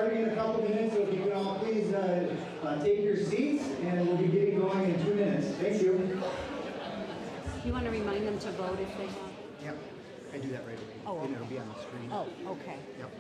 starting in a couple minutes, so if you can all please take your seats, and we'll be getting going in 2 minutes. Thank you. You want to remind them to vote if they want? Yep, I do that right away. Oh, And okay. it'll be on the screen. Oh, okay. Yep.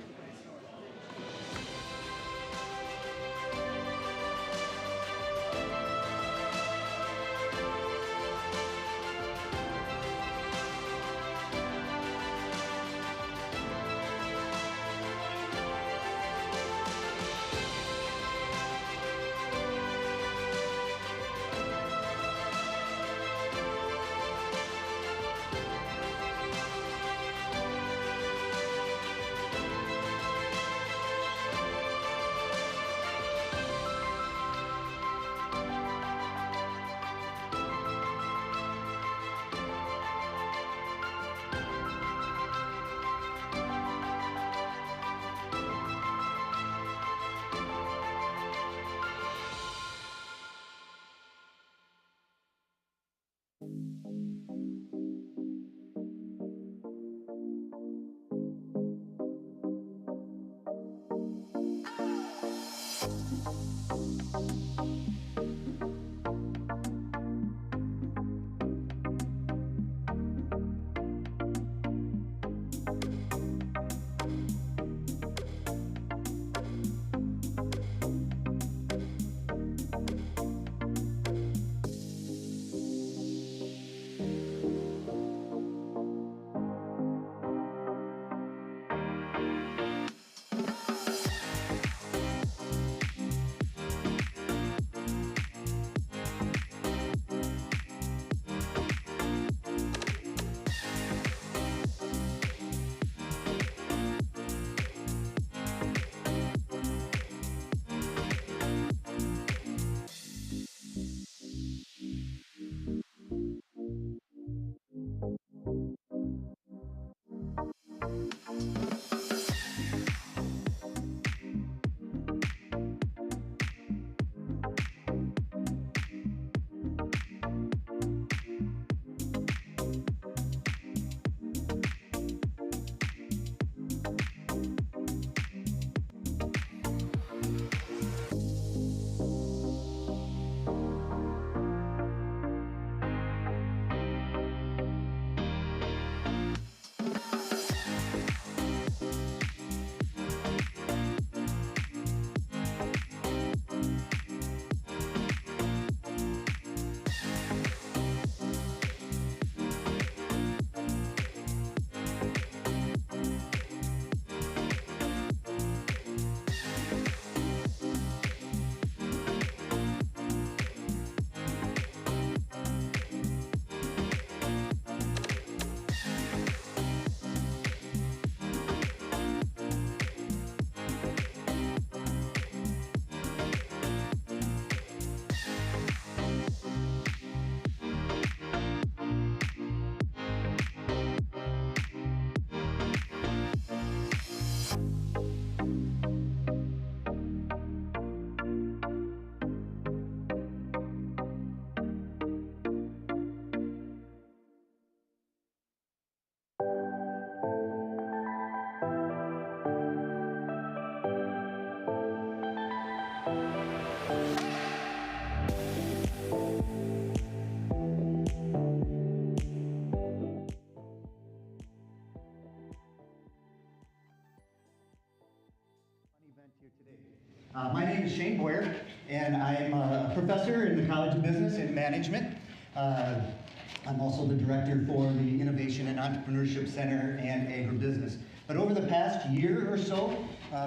My name is Shane Boyer, and I'm a professor in the College of Business and Management. I'm also the director for the Innovation and Entrepreneurship Center and Agribusiness. But over the past year or so,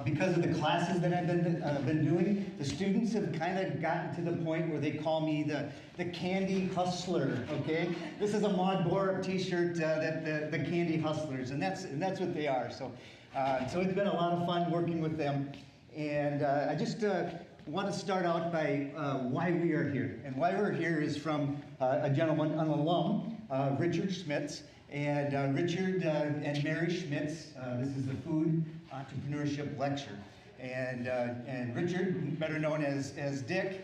because of the classes that I've been doing, the students have kind of gotten to the point where they call me the candy hustler, okay? This is a Maud Borup t-shirt, the candy hustlers, and that's what they are. So it's been a lot of fun working with them. And I just want to start out by why we are here. And why we're here is from a gentleman, an alum, Richard Schmitz. And Richard and Mary Schmitz, this is the Food Entrepreneurship Lecture. And Richard, better known as Dick,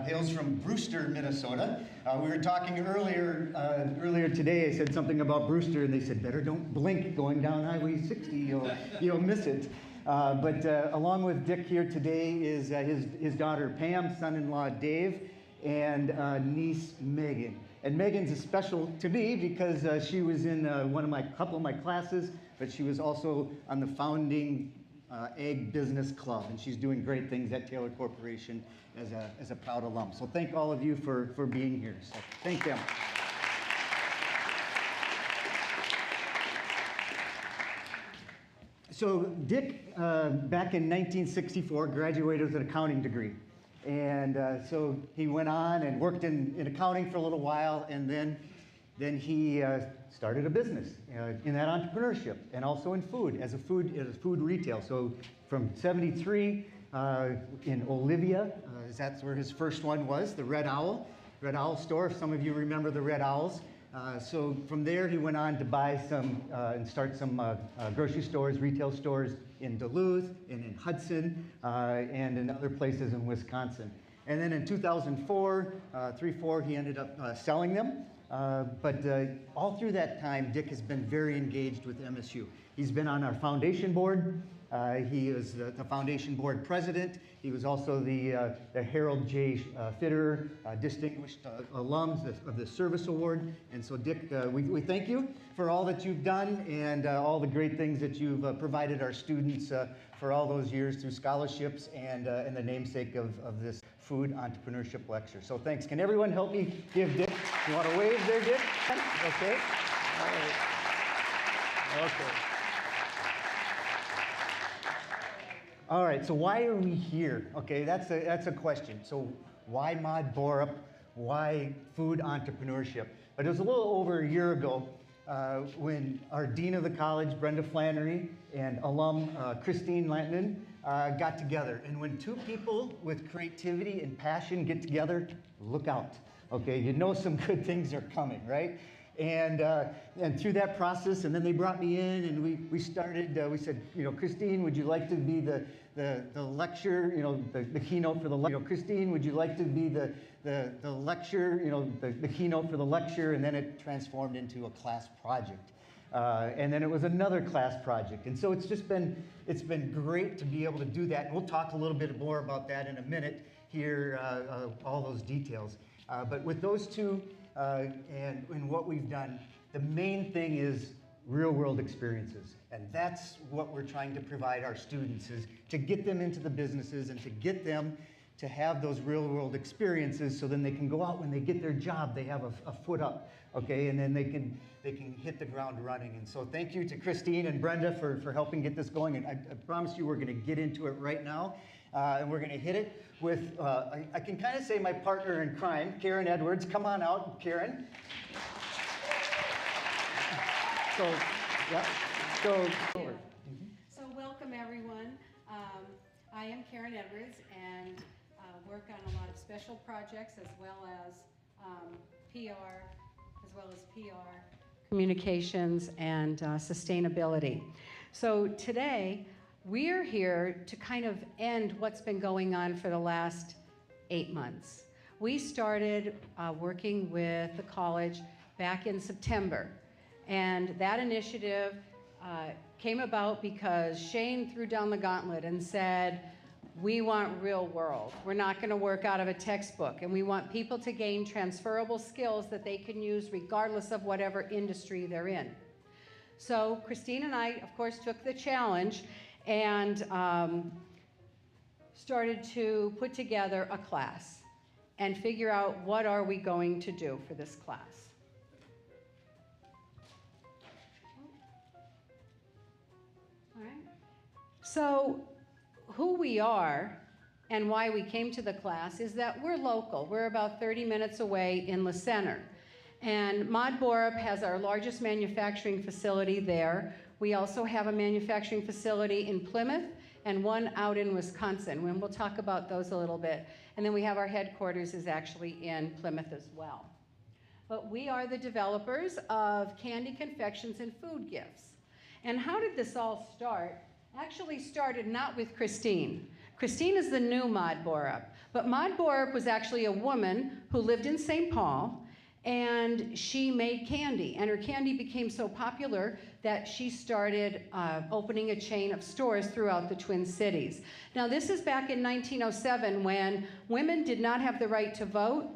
hails from Brewster, Minnesota. We were talking earlier today. I said something about Brewster, and they said, better don't blink going down Highway 60, you'll miss it. But along with Dick here today is his daughter Pam, son-in-law Dave, and niece Megan. And Megan's special to me because she was in couple of my classes, but she was also on the founding Egg Business Club, and she's doing great things at Taylor Corporation as a proud alum. So thank all of you for being here. So thank them. So Dick, back in 1964, graduated with an accounting degree. And so he went on and worked in accounting for a little while, and then he started a business in that entrepreneurship, and also in food, as a food retail. So from 73 in Olivia, that's where his first one was, the Red Owl store, if some of you remember the Red Owls. So from there, he went on to buy some and start some grocery stores, retail stores in Duluth and in Hudson and in other places in Wisconsin. And then in 2004, 3-4, he ended up selling them. But all through that time, Dick has been very engaged with MSU. He's been on our foundation board. He is the foundation board president. He was also the Harold J. Fitterer Distinguished Alums of the Service Award. And so, Dick, we thank you for all that you've done and all the great things that you've provided our students for all those years through scholarships and the namesake of this food entrepreneurship lecture. So thanks. Can everyone help me give Dick? You want to wave there, Dick? Okay. All right. Okay. All right, so why are we here? Okay, that's a question. So why Maud Borup? Why food entrepreneurship? But it was a little over a year ago when our dean of the college, Brenda Flannery, and alum Christine Lantinen got together. And when two people with creativity and passion get together, look out. Okay, you know some good things are coming, right? And through that process, and then they brought me in, and we started. We said, Christine, would you like to be the lecture, the keynote for the lecture? Christine, would you like to be the lecture, the keynote for the lecture? And then it transformed into a class project, and then it was another class project. And so it's been great to be able to do that. And we'll talk a little bit more about that in a minute here, all those details. But with those two. And what we've done, the main thing is real-world experiences. And that's what we're trying to provide our students, is to get them into the businesses and to get them to have those real-world experiences so then they can go out when they get their job, they have a foot up, okay? And then they can hit the ground running. And so thank you to Christine and Brenda for helping get this going. And I promise you we're going to get into it right now. And we're going to hit it with, I can kind of say my partner in crime, Karen Edwards. Come on out, Karen. So, yeah. So welcome, everyone. I am Karen Edwards and work on a lot of special projects as well as PR, communications, and sustainability. So today, we're here to kind of end what's been going on for the last 8 months. We started working with the college back in September, and that initiative came about because Shane threw down the gauntlet and said, we want real world. We're not going to work out of a textbook, and we want people to gain transferable skills that they can use regardless of whatever industry they're in. So Christine and I, of course, took the challenge and started to put together a class and figure out what are we going to do for this class. All right. So who we are and why we came to the class is that we're local. We're about 30 minutes away in La Center. And Maud Borup has our largest manufacturing facility there. We also have a manufacturing facility in Plymouth and one out in Wisconsin, and we'll talk about those a little bit. And then we have our headquarters is actually in Plymouth as well. But we are the developers of candy, confections, and food gifts. And how did this all start? Actually started not with Christine. Christine is the new Maud Borup, but Maud Borup was actually a woman who lived in St. Paul, and she made candy. And her candy became so popular that she started opening a chain of stores throughout the Twin Cities. Now, this is back in 1907 when women did not have the right to vote,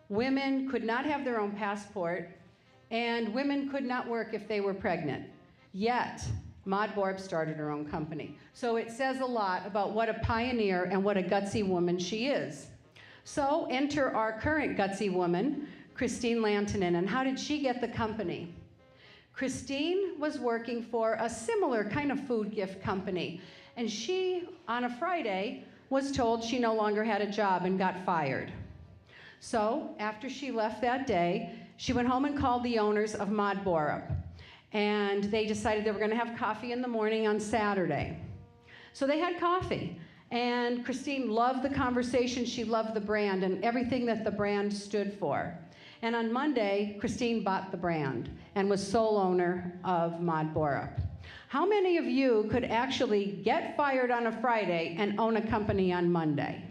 women could not have their own passport, and women could not work if they were pregnant. Yet, Maud Borup started her own company. So it says a lot about what a pioneer and what a gutsy woman she is. So enter our current gutsy woman, Christine Lantinen. And how did she get the company? Christine was working for a similar kind of food gift company. And she, on a Friday, was told she no longer had a job and got fired. So after she left that day, she went home and called the owners of Maud Borup. And they decided they were going to have coffee in the morning on Saturday. So they had coffee. And Christine loved the conversation. She loved the brand and everything that the brand stood for. And on Monday, Christine bought the brand and was sole owner of Maud Borup. How many of you could actually get fired on a Friday and own a company on Monday?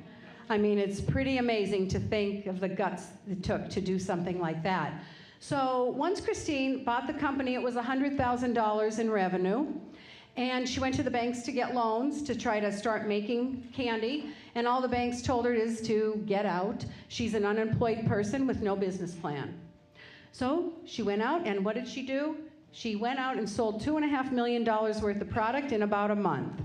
I mean, it's pretty amazing to think of the guts it took to do something like that. So once Christine bought the company, it was $100,000 in revenue. And she went to the banks to get loans to try to start making candy. And all the banks told her is to get out. She's an unemployed person with no business plan. So she went out, and what did she do? She went out and sold $2.5 million worth of product in about a month.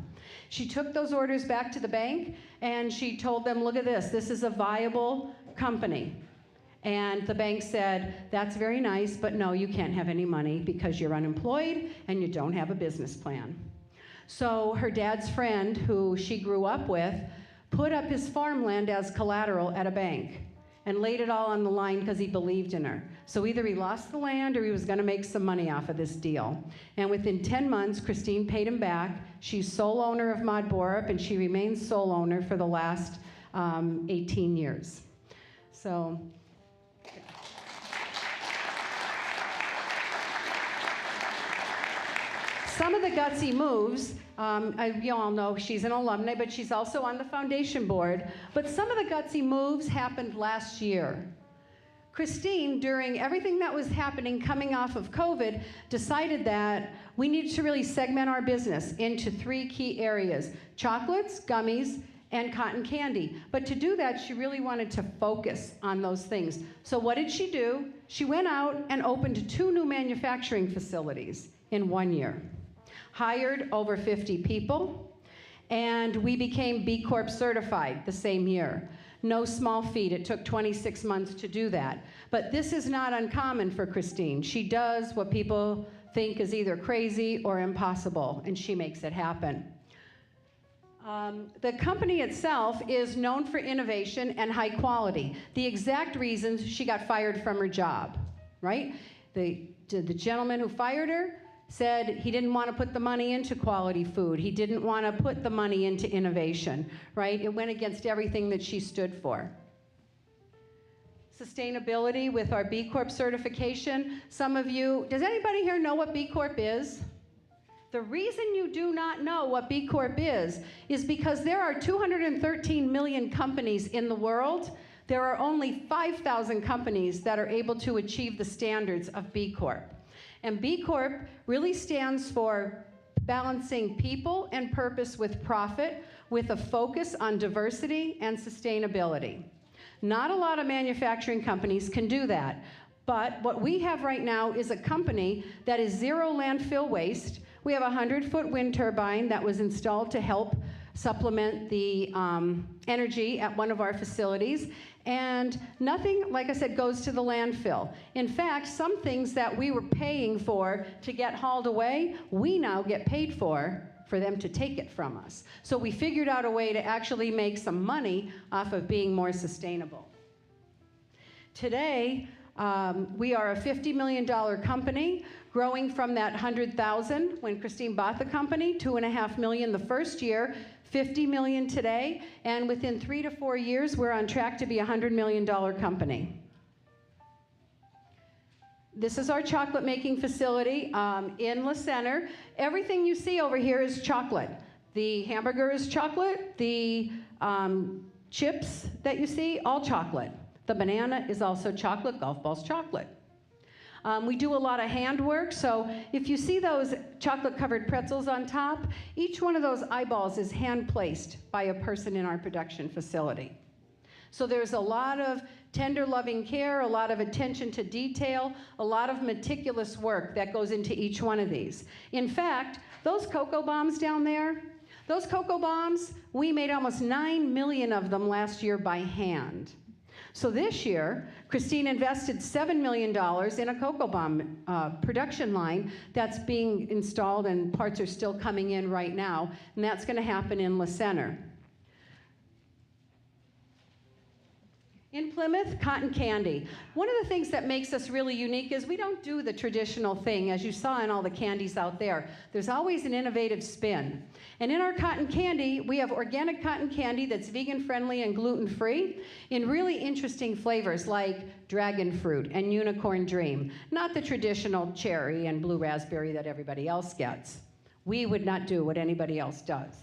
She took those orders back to the bank, and she told them, look at this. This is a viable company. And the bank said, that's very nice, but no, you can't have any money because you're unemployed and you don't have a business plan. So her dad's friend, who she grew up with, put up his farmland as collateral at a bank and laid it all on the line because he believed in her. So either he lost the land or he was going to make some money off of this deal. And within 10 months, Christine paid him back. She's sole owner of Maud Borup, and she remains sole owner for the last 18 years. So. Some of the gutsy moves, you all know she's an alumni, but she's also on the foundation board. But some of the gutsy moves happened last year. Christine, during everything that was happening coming off of COVID, decided that we needed to really segment our business into 3 key areas: chocolates, gummies, and cotton candy. But to do that, she really wanted to focus on those things. So what did she do? She went out and opened 2 new manufacturing facilities in 1 year. Hired over 50 people, and we became B Corp certified the same year. No small feat. It took 26 months to do that. But this is not uncommon for Christine. She does what people think is either crazy or impossible, and she makes it happen. The company itself is known for innovation and high quality. The exact reasons she got fired from her job, right? The gentleman who fired her said he didn't want to put the money into quality food. He didn't want to put the money into innovation, right? It went against everything that she stood for. Sustainability with our B Corp certification. Some of you, does anybody here know what B Corp is? The reason you do not know what B Corp is because there are 213 million companies in the world. There are only 5,000 companies that are able to achieve the standards of B Corp. And B Corp really stands for balancing people and purpose with profit, with a focus on diversity and sustainability. Not a lot of manufacturing companies can do that. But what we have right now is a company that is 0 landfill waste. We have a 100-foot wind turbine that was installed to help supplement the energy at one of our facilities. And nothing, like I said, goes to the landfill. In fact, some things that we were paying for to get hauled away, we now get paid for them to take it from us. So we figured out a way to actually make some money off of being more sustainable. Today, we are a $50 million company, growing from that 100,000 when Christine bought the company, 2.5 million the first year, 50 million today, and within 3 to 4 years, we're on track to be a $100 million company. This is our chocolate making facility in La Center. Everything you see over here is chocolate. The hamburger is chocolate, the chips that you see, all chocolate. The banana is also chocolate, golf balls chocolate. We do a lot of handwork, so if you see those chocolate-covered pretzels on top, each one of those eyeballs is hand-placed by a person in our production facility. So there's a lot of tender, loving care, a lot of attention to detail, a lot of meticulous work that goes into each one of these. In fact, those cocoa bombs down there, those cocoa bombs, we made almost 9 million of them last year by hand. So this year, Christine invested $7 million in a cocoa bomb production line that's being installed, and parts are still coming in right now, and that's going to happen in La Center. In Plymouth, cotton candy. One of the things that makes us really unique is we don't do the traditional thing, as you saw in all the candies out there. There's always an innovative spin. And in our cotton candy, we have organic cotton candy that's vegan-friendly and gluten-free in really interesting flavors like dragon fruit and unicorn dream, not the traditional cherry and blue raspberry that everybody else gets. We would not do what anybody else does.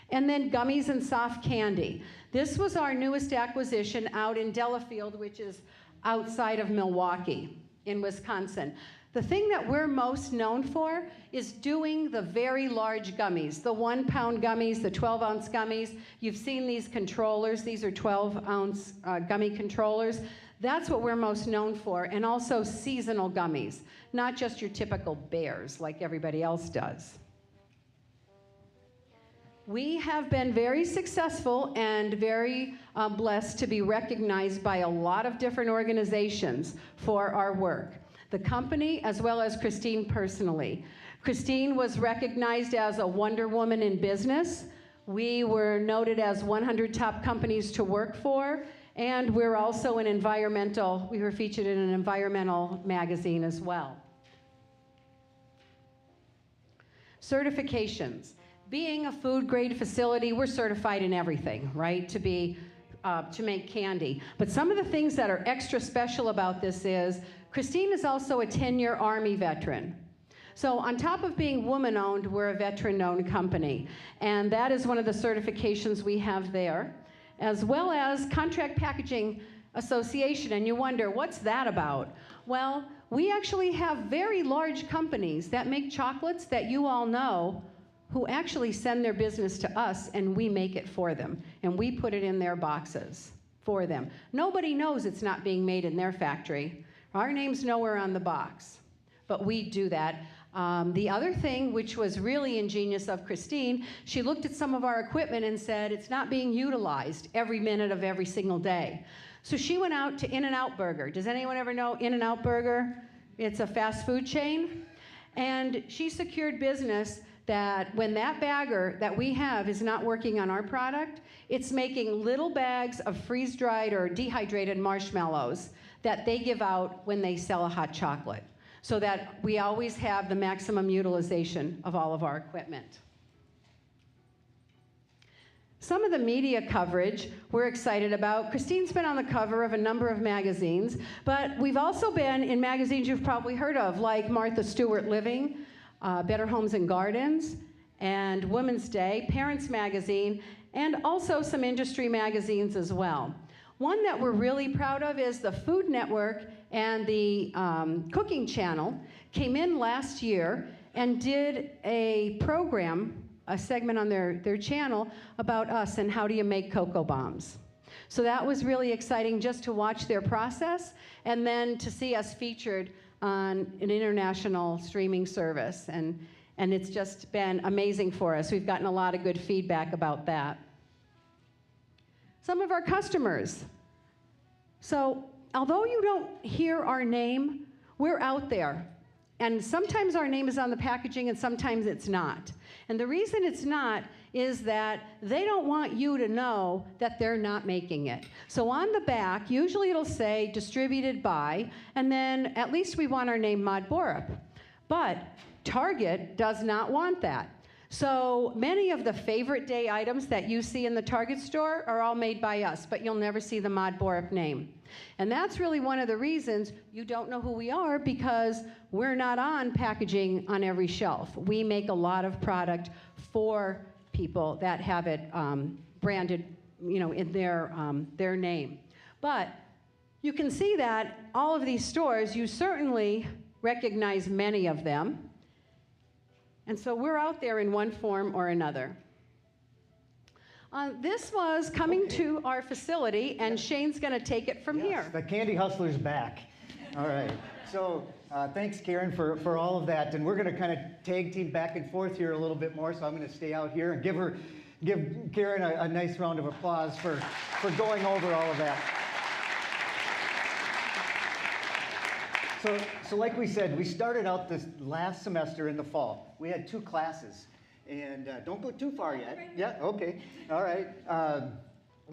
And then gummies and soft candy. This was our newest acquisition out in Delafield, which is outside of Milwaukee in Wisconsin. The thing that we're most known for is doing the very large gummies, the 1-pound gummies, the 12-ounce gummies. You've seen these controllers. These are 12-ounce gummy controllers. That's what we're most known for, and also seasonal gummies, not just your typical bears like everybody else does. We have been very successful and very blessed to be recognized by a lot of different organizations for our work. The company, as well as Christine personally. Christine was recognized as a Wonder Woman in business. We were noted as 100 top companies to work for, and we're also an environmental, we were featured in an environmental magazine as well. Certifications. Being a food grade facility, we're certified in everything, right, to make candy. But some of the things that are extra special about this is, Christine is also a 10-year Army veteran. So on top of being woman-owned, we're a veteran-owned company. And that is one of the certifications we have there, as well as Contract Packaging Association. And you wonder, what's that about? Well, we actually have very large companies that make chocolates that you all know, who actually send their business to us, and we make it for them. And we put it in their boxes for them. Nobody knows it's not being made in their factory. Our name's nowhere on the box, but we do that. The other thing, which was really ingenious of Christine, she looked at some of our equipment and said, it's not being utilized every minute of every single day. So she went out to In-N-Out Burger. Does anyone ever know In-N-Out Burger? It's a fast food chain. And she secured business that when that bagger that we have is not working on our product, it's making little bags of freeze-dried or dehydrated marshmallows that they give out when they sell a hot chocolate, so that we always have the maximum utilization of all of our equipment. Some of the media coverage we're excited about. Christine's been on the cover of a number of magazines, but we've also been in magazines you've probably heard of, like Martha Stewart Living, Better Homes and Gardens, and Women's Day, Parents Magazine, and also some industry magazines as well. One that we're really proud of is the Food Network and the Cooking Channel came in last year and did a program, a segment on their channel about us and how do you make cocoa bombs. So that was really exciting just to watch their process and then to see us featured on an international streaming service. And it's just been amazing for us. We've gotten a lot of good feedback about that. Some of our customers. So although you don't hear our name, we're out there. And sometimes our name is on the packaging and sometimes it's not. And the reason it's not is that they don't want you to know that they're not making it. So on the back, usually it'll say distributed by, and then at least we want our name Maud Borup. But Target does not want that. So many of the favorite day items that you see in the Target store are all made by us, but you'll never see the Maud Borup name. And that's really one of the reasons you don't know who we are, because we're not on packaging on every shelf. We make a lot of product for people that have it branded in their name. But you can see that all of these stores, you certainly recognize many of them. And so we're out there in one form or another. This was coming to our facility, and Shane's going to take it from here. The Candy Hustler's back. All right. So thanks, Karen, for all of that. And we're going to kind of tag team back and forth here a little bit more. So I'm going to stay out here and give Karen a nice round of applause for going over all of that. So like we said, we started out this last semester in the fall. We had 2 classes. And don't go too far yet. Yeah, okay. All right.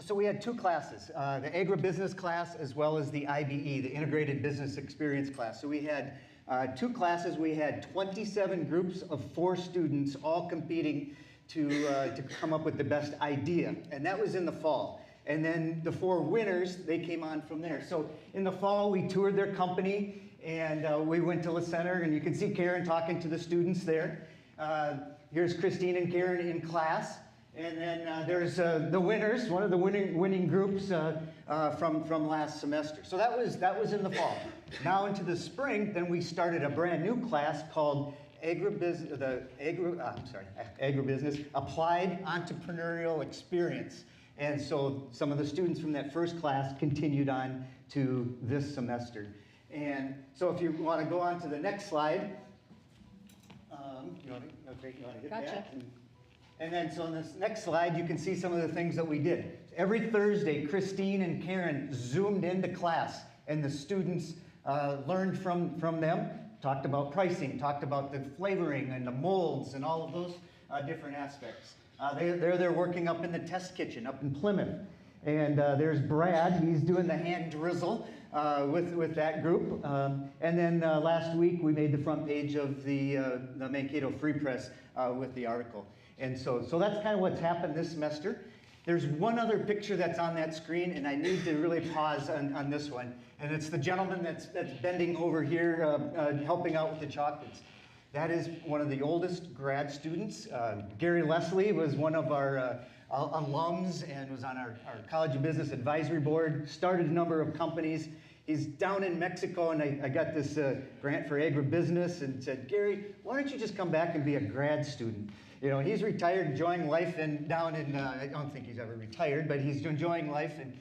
So we had 2 classes, the agribusiness class as well as the IBE, the Integrated Business Experience class. So we had 2 classes. We had 27 groups of 4 students all competing to come up with the best idea. And that was in the fall. And then the 4 winners, they came on from there. So in the fall, we toured their company, and we went to the center, and you can see Karen talking to the students there. Here's Christine and Karen in class. And then there's the winners, one of the winning groups from last semester. So that was in the fall. Now into the spring, then we started a brand new class called Agribusiness Applied Entrepreneurial Experience. And so some of the students from that first class continued on to this semester. And so if you want to go on to the next slide, you want to get Gotcha. that? And then, so on this next slide, you can see some of the things that we did. Every Thursday, Christine and Karen zoomed into class, and the students learned from them, talked about pricing, talked about the flavoring and the molds and all of those different aspects. They're there working up in the test kitchen up in Plymouth. And there's Brad, he's doing the hand drizzle with that group. And then last week we made the front page of the Mankato Free Press with the article. And so that's kind of what's happened this semester. There's one other picture that's on that screen, and I need to really pause on this one. And it's the gentleman that's bending over here helping out with the chocolates. That is one of the oldest grad students. Gary Leslie was one of our alums and was on our College of Business Advisory Board, started a number of companies. He's down in Mexico, and I got this grant for agribusiness and said, Gary, why don't you just come back and be a grad student? You know, he's retired, enjoying life, and down in, I don't think he's ever retired, but he's enjoying life, and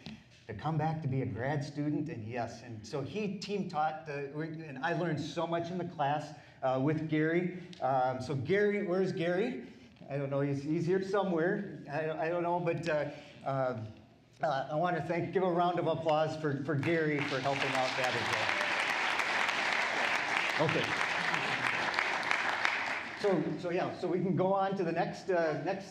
to come back to be a grad student, and yes. And so he team taught, and I learned so much in the class with Gary. So Gary, where's Gary? I don't know, he's here somewhere. I don't know, but I want to give a round of applause for Gary for helping out that as well. Okay. So we can go on to the next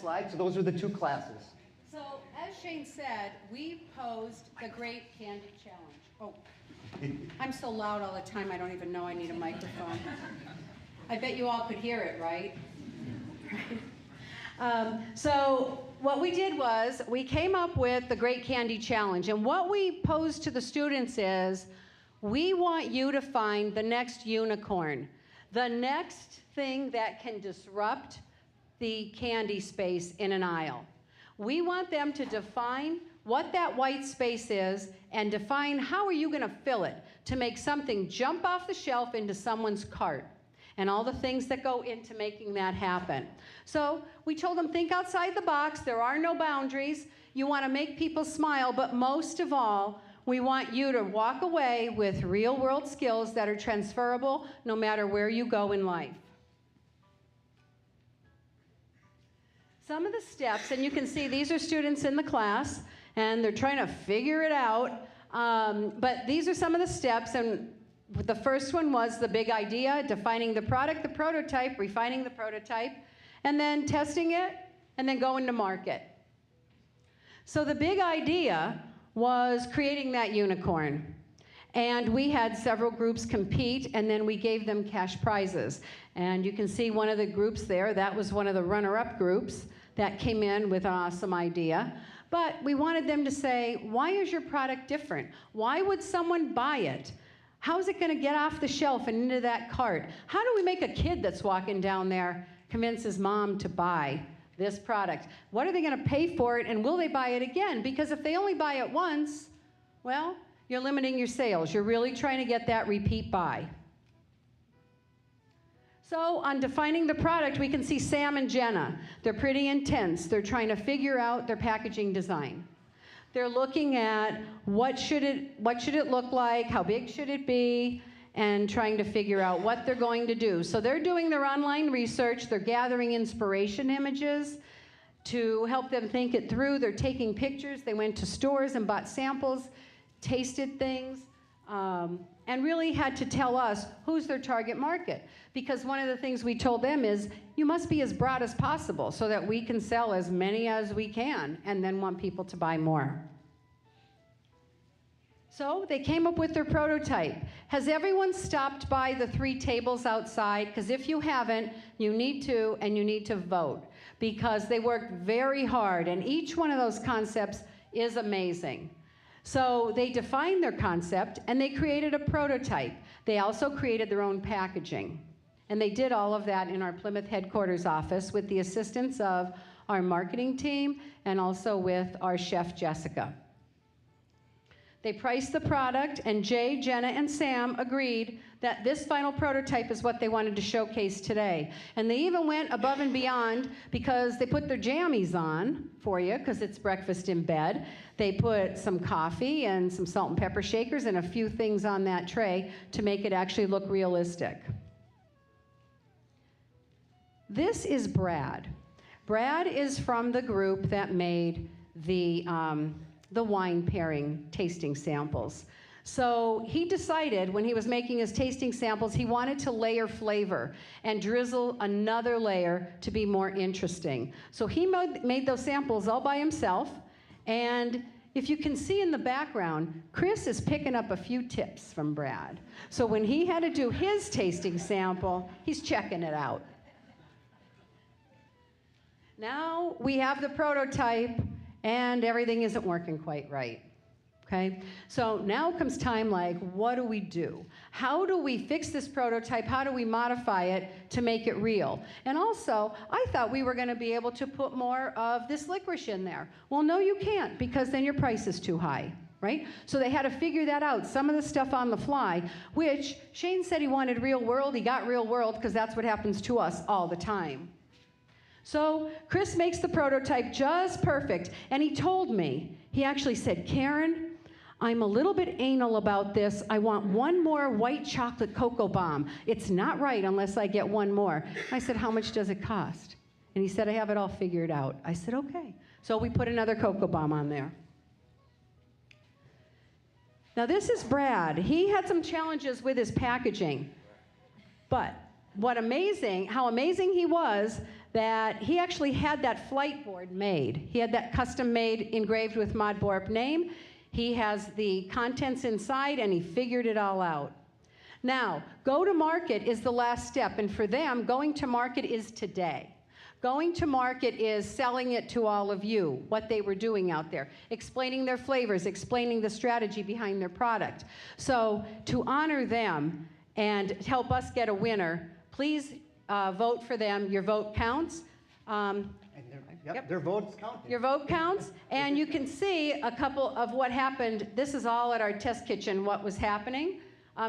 slide. So those are the 2 classes. So as Shane said, we posed the Great Candy Challenge. Oh, I'm so loud all the time I don't even know I need a microphone. I bet you all could hear it, right? So what we did was we came up with the Great Candy Challenge, and what we posed to the students is, we want you to find the next unicorn, the next thing that can disrupt the candy space in an aisle. We want them to define what that white space is and define how are you going to fill it to make something jump off the shelf into someone's cart, and all the things that go into making that happen. So we told them, think outside the box. There are no boundaries. You want to make people smile, but most of all, we want you to walk away with real-world skills that are transferable no matter where you go in life. Some of the steps, and you can see these are students in the class, and they're trying to figure it out, but these are some of the steps, and the first one was the big idea, defining the product, the prototype, refining the prototype, and then testing it, and then going to market. So the big idea was creating that unicorn. And we had several groups compete, and then we gave them cash prizes. And you can see one of the groups there, that was one of the runner-up groups that came in with an awesome idea. But we wanted them to say, why is your product different? Why would someone buy it? How is it going to get off the shelf and into that cart? How do we make a kid that's walking down there convince his mom to buy this product. What are they going to pay for it, and will they buy it again? Because if they only buy it once, well, you're limiting your sales. You're really trying to get that repeat buy. So on defining the product, we can see Sam and Jenna. They're pretty intense. They're trying to figure out their packaging design. They're looking at what should it look like, how big should it be, and trying to figure out what they're going to do. So they're doing their online research. They're gathering inspiration images to help them think it through. They're taking pictures. They went to stores and bought samples, tasted things, and really had to tell us who's their target market. Because one of the things we told them is, you must be as broad as possible so that we can sell as many as we can and then want people to buy more. So they came up with their prototype. Has everyone stopped by the 3 tables outside? Because if you haven't, you need to, and you need to vote. Because they worked very hard, and each one of those concepts is amazing. So they defined their concept, and they created a prototype. They also created their own packaging. And they did all of that in our Plymouth headquarters office with the assistance of our marketing team and also with our chef, Jessica. They priced the product, and Jay, Jenna, and Sam agreed that this final prototype is what they wanted to showcase today. And they even went above and beyond because they put their jammies on for you, because it's breakfast in bed. They put some coffee and some salt and pepper shakers and a few things on that tray to make it actually look realistic. This is Brad. Brad is from the group that made the wine pairing tasting samples. So he decided when he was making his tasting samples, he wanted to layer flavor and drizzle another layer to be more interesting. So he made those samples all by himself. And if you can see in the background, Chris is picking up a few tips from Brad. So when he had to do his tasting sample, he's checking it out. Now we have the prototype, and everything isn't working quite right, okay? So now comes time like, what do we do? How do we fix this prototype? How do we modify it to make it real? And also, I thought we were gonna be able to put more of this licorice in there. Well, no, you can't, because then your price is too high, right? So they had to figure that out, some of the stuff on the fly, which Shane said he wanted real world. He got real world, because that's what happens to us all the time. So Chris makes the prototype just perfect, and he told me, he actually said, Karen, I'm a little bit anal about this. I want one more white chocolate cocoa bomb. It's not right unless I get one more. I said, how much does it cost? And he said, I have it all figured out. I said, okay. So we put another cocoa bomb on there. Now this is Brad. He had some challenges with his packaging, but how amazing he was that he actually had that flight board made. He had that custom made, engraved with Maud Borup name. He has the contents inside, and he figured it all out. Now, go to market is the last step, and for them, going to market is today. Going to market is selling it to all of you, what they were doing out there, explaining their flavors, explaining the strategy behind their product. So to honor them and help us get a winner, please vote for them. Your vote counts. Their votes count. Your vote counts, and you can see a couple of what happened. This is all at our test kitchen, what was happening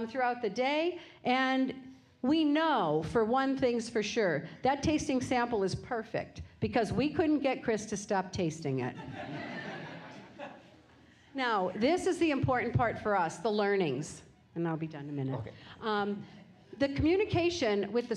throughout the day. And we know, for one thing's for sure, that tasting sample is perfect, because we couldn't get Chris to stop tasting it. Now, this is the important part for us, the learnings. And I'll be done in a minute. Okay. The communication with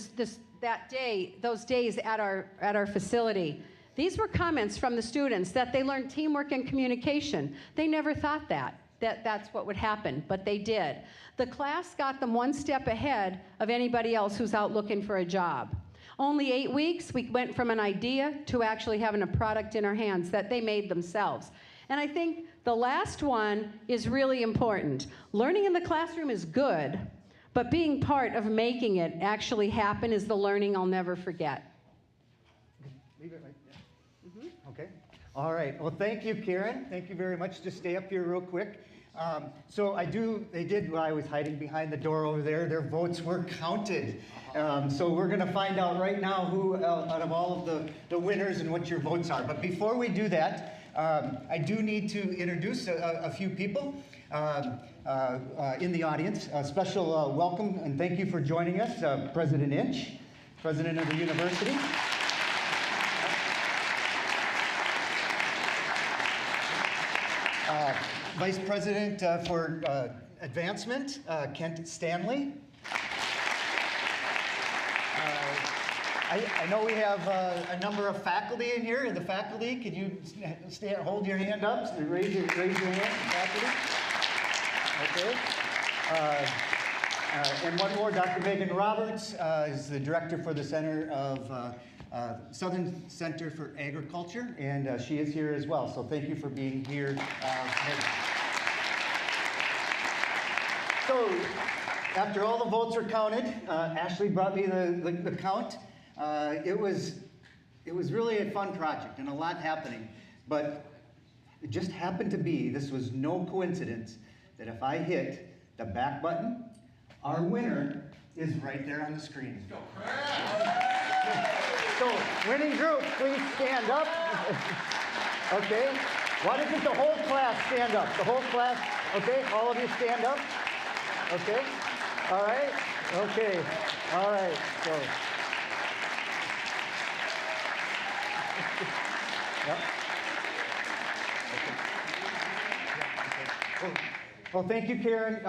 those days at our facility, these were comments from the students that they learned teamwork and communication. They never thought that's what would happen, but they did. The class got them one step ahead of anybody else who's out looking for a job. Only 8 weeks, we went from an idea to actually having a product in our hands that they made themselves. And I think the last one is really important. Learning in the classroom is good, but being part of making it actually happen is the learning I'll never forget. Leave it right there. Okay. All right. Well, thank you, Karen. Thank you very much. Just stay up here real quick. So they did while I was hiding behind the door over there, their votes were counted. So we're going to find out right now who out of all of the winners and what your votes are. But before we do that, I do need to introduce a few people in the audience. A special welcome and thank you for joining us, President Inch, President of the university. Vice President for Advancement, Kent Stanley. I know we have a number of faculty in here. The faculty, could you hold your hand up? Raise your hand, faculty. Okay. And one more, Dr. Megan Roberts is the director for the Center of Southern Center for Agriculture, and she is here as well. So thank you for being here. So after all the votes are counted, Ashley brought me the count. It was really a fun project and a lot happening, but it just happened to be, this was no coincidence, that if I hit the back button, our winner is right there on the screen. So, winning group, please stand up. Okay. Why doesn't the whole class stand up? The whole class, okay, all of you stand up. Okay. All right. Okay. All right. So. Yep. Okay. Well, thank you, Karen,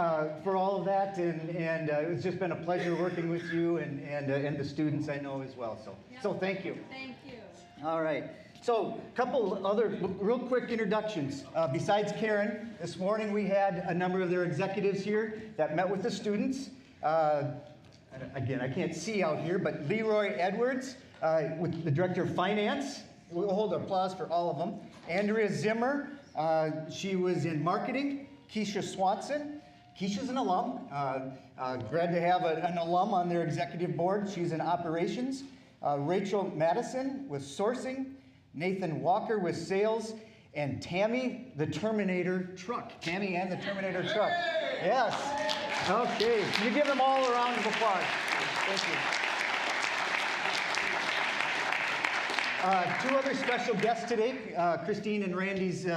for all of that, and it's just been a pleasure working with you and the students I know as well. So thank you. Thank you. All right. So a couple other real quick introductions. Besides Karen, this morning we had a number of their executives here that met with the students. Again, I can't see out here, but Leroy Edwards, with the Director of Finance. We'll hold applause for all of them. Andrea Zimmer, she was in marketing. Keisha Swanson. Keisha's an alum. Glad to have an alum on their executive board. She's in operations. Rachel Madison with sourcing. Nathan Walker with sales. And Tammy the Terminator Truck. Tammy and the Terminator Truck. Yes. Okay. You give them all a round of applause. Thank you. Two other special guests today. Christine and Randy's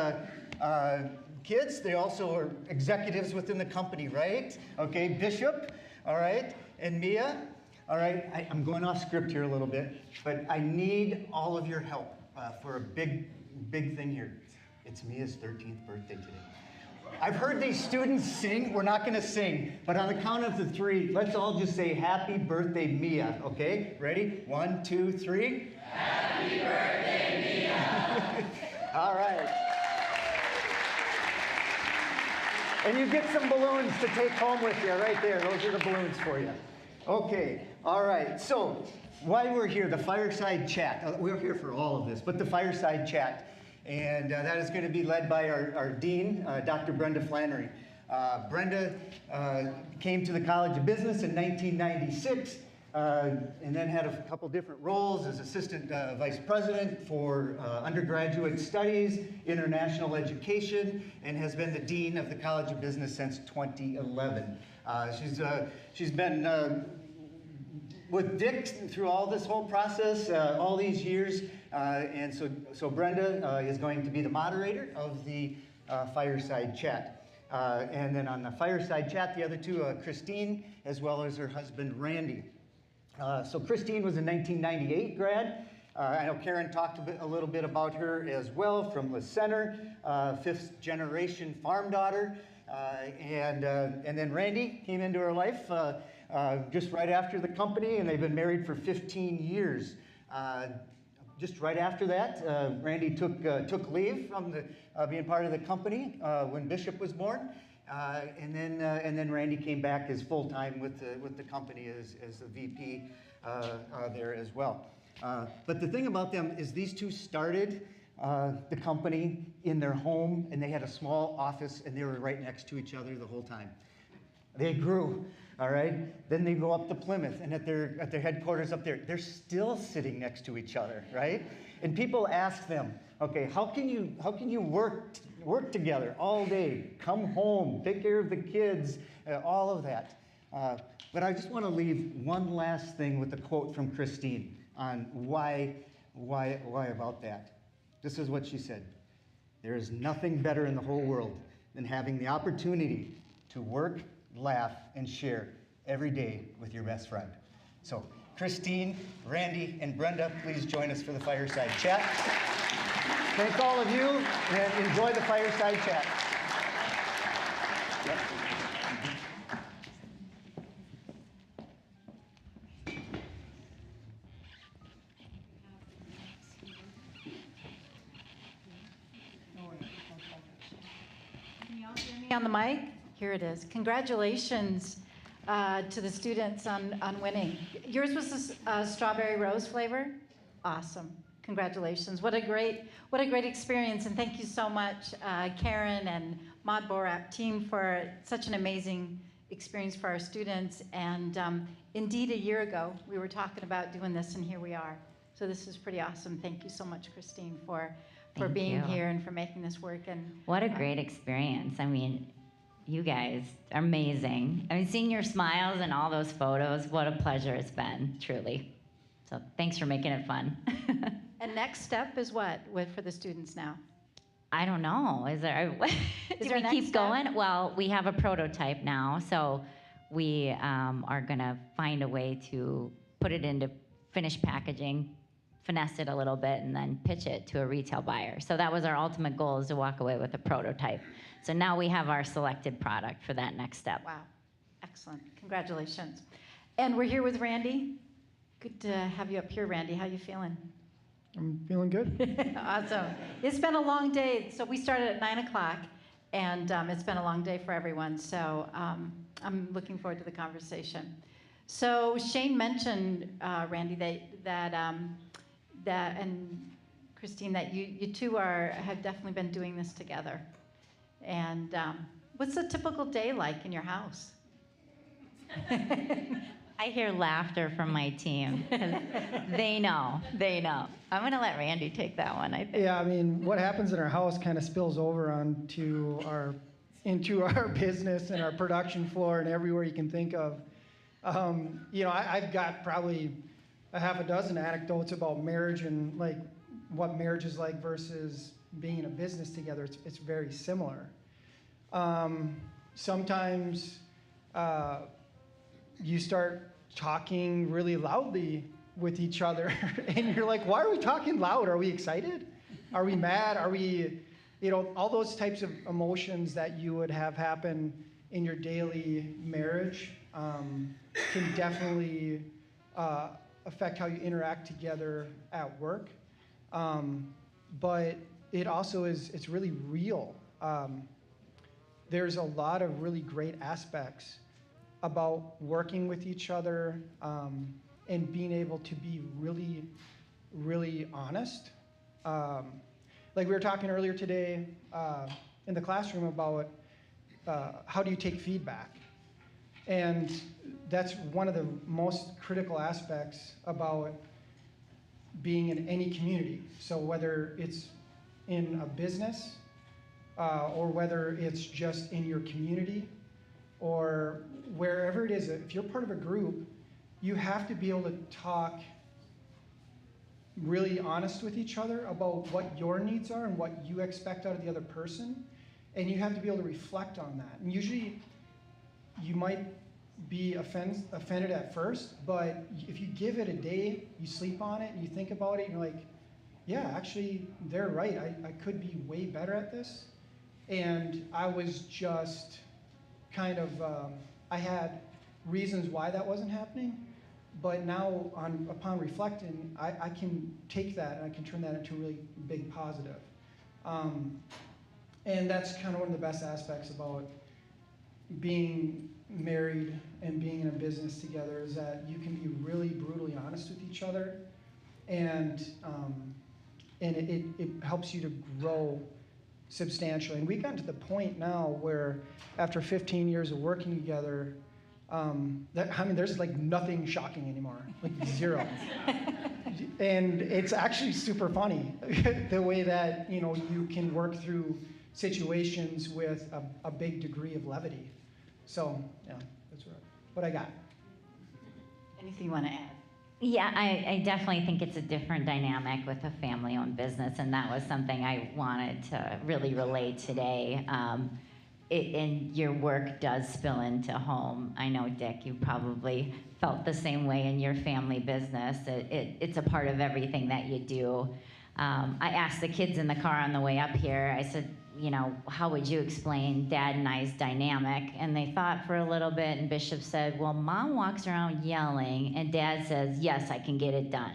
kids. They also are executives within the company, right? Okay, Bishop, all right, and Mia. All right, I'm going off script here a little bit, but I need all of your help for a big thing here. It's Mia's 13th birthday today. I've heard these students sing. We're not going to sing, but on the count of the three, let's all just say happy birthday, Mia, okay? Ready? 1, 2, 3. Happy birthday, Mia. All right. And you get some balloons to take home with you right there. Those are the balloons for you. Okay, all right. So why we're here, the fireside chat. We're here for all of this, but the fireside chat. And that is going to be led by our dean, Dr. Brenda Flannery. Brenda came to the College of Business in 1996 and then had a couple different roles as assistant vice president for undergraduate studies, international education, and has been the dean of the College of Business since 2011. She's been with Dick through all this whole process, all these years, and so Brenda is going to be the moderator of the fireside chat. And then on the fireside chat, the other two, Christine, as well as her husband, Randy. So Christine was a 1998 grad. I know Karen talked a little bit about her as well, from the center, fifth generation farm daughter. And then Randy came into her life just right after the company, and they've been married for 15 years. Just right after that, Randy took leave from being part of the company when Bishop was born. And then Randy came back as full-time with the company as the VP there as well. But the thing about them is these two started the company in their home, and they had a small office, and they were right next to each other the whole time. They grew, all right? Then they go up to Plymouth, and at their headquarters up there, they're still sitting next to each other, right? And people ask them, okay, how can you work work together all day, come home, take care of the kids, all of that. But I just want to leave one last thing with a quote from Christine on why about that. This is what she said. There is nothing better in the whole world than having the opportunity to work, laugh, and share every day with your best friend. So Christine, Randy, and Brenda, please join us for the fireside chat. Thank all of you, and enjoy the fireside chat. Yep. Can you all hear me on the mic? Here it is. Congratulations to the students on winning. Yours was a strawberry rose flavor? Awesome. Congratulations. What a great experience. And thank you so much, Karen and Maud Borup team, for such an amazing experience for our students. And indeed, a year ago, we were talking about doing this, and here we are. So this is pretty awesome. Thank you so much, Christine, for being here and for making this work. And what a great experience. I mean, you guys are amazing. I mean, seeing your smiles and all those photos, what a pleasure it's been, truly. So thanks for making it fun. And next step is what for the students now? I don't know. Is there? Do we keep going? Well, we have a prototype now, so we are gonna find a way to put it into finished packaging, finesse it a little bit, and then pitch it to a retail buyer. So that was our ultimate goal, is to walk away with a prototype. So now we have our selected product for that next step. Wow, excellent. Congratulations. And we're here with Randy. Good to have you up here, Randy. How you feeling? I'm feeling good. Awesome. It's been a long day. So we started at 9 o'clock, and it's been a long day for everyone. So I'm looking forward to the conversation. So Shane mentioned, Randy, that and Christine, that you two have definitely been doing this together. And what's a typical day like in your house? I hear laughter from my team. They know. I'm gonna let Randy take that one, I think. Yeah, I mean, what happens in our house kind of spills over into our business and our production floor and everywhere you can think of. I've got probably a half a dozen anecdotes about marriage and like what marriage is like versus being in a business together. It's very similar. Sometimes you start talking really loudly with each other and you're like, why are we talking loud? Are we excited? Are we mad? Are we, all those types of emotions that you would have happen in your daily marriage can definitely affect how you interact together at work. But it also it's really real. There's a lot of really great aspects about working with each other and being able to be really, really honest. Like we were talking earlier today in the classroom about how do you take feedback? And that's one of the most critical aspects about being in any community. So whether it's in a business or whether it's just in your community or wherever it is, if you're part of a group, you have to be able to talk really honest with each other about what your needs are and what you expect out of the other person. And you have to be able to reflect on that. And usually you might be offended at first, but if you give it a day, you sleep on it, and you think about it, and you're like, yeah, actually, they're right. I could be way better at this. And I was just kind of, I had reasons why that wasn't happening, but now upon reflecting, I can take that and I can turn that into a really big positive. And that's kind of one of the best aspects about being married and being in a business together, is that you can be really brutally honest with each other, and it helps you to grow substantially. And we've gotten to the point now where after 15 years of working together, there's like nothing shocking anymore, like zero. And it's actually super funny the way that you can work through situations with a big degree of levity. So, yeah, that's what I got. Anything you want to add? Yeah, I definitely think it's a different dynamic with a family-owned business, and that was something I wanted to really relate today. And your work does spill into home. I know, Dick, you probably felt the same way in your family business. It's a part of everything that you do. I asked the kids in the car on the way up here, I said, you know, how would you explain Dad and I's dynamic? And they thought for a little bit, and Bishop said, well, Mom walks around yelling, and Dad says, yes, I can get it done.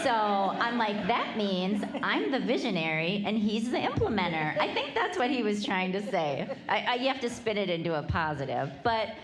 So I'm like, that means I'm the visionary, and he's the implementer. I think that's what he was trying to say. You have to spin it into a positive. But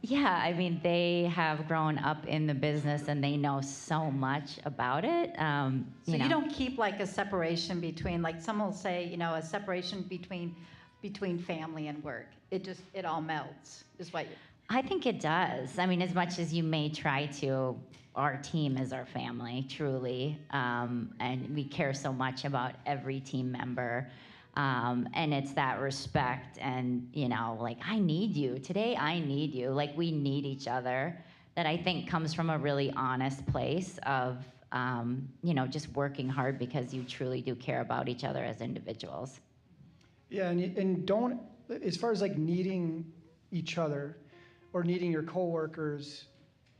yeah, I mean, they have grown up in the business and they know so much about it. So you don't keep like a separation between, like some will say, you know, a separation between family and work. It all melts, is what you... I think it does. I mean, as much as you may try to, our team is our family, truly. And we care so much about every team member. And it's that respect and, you know, like, I need you. Today, I need you. Like, we need each other. That I think comes from a really honest place of, you know, just working hard because you truly do care about each other as individuals. Yeah, and don't, as far as like needing each other or needing your coworkers,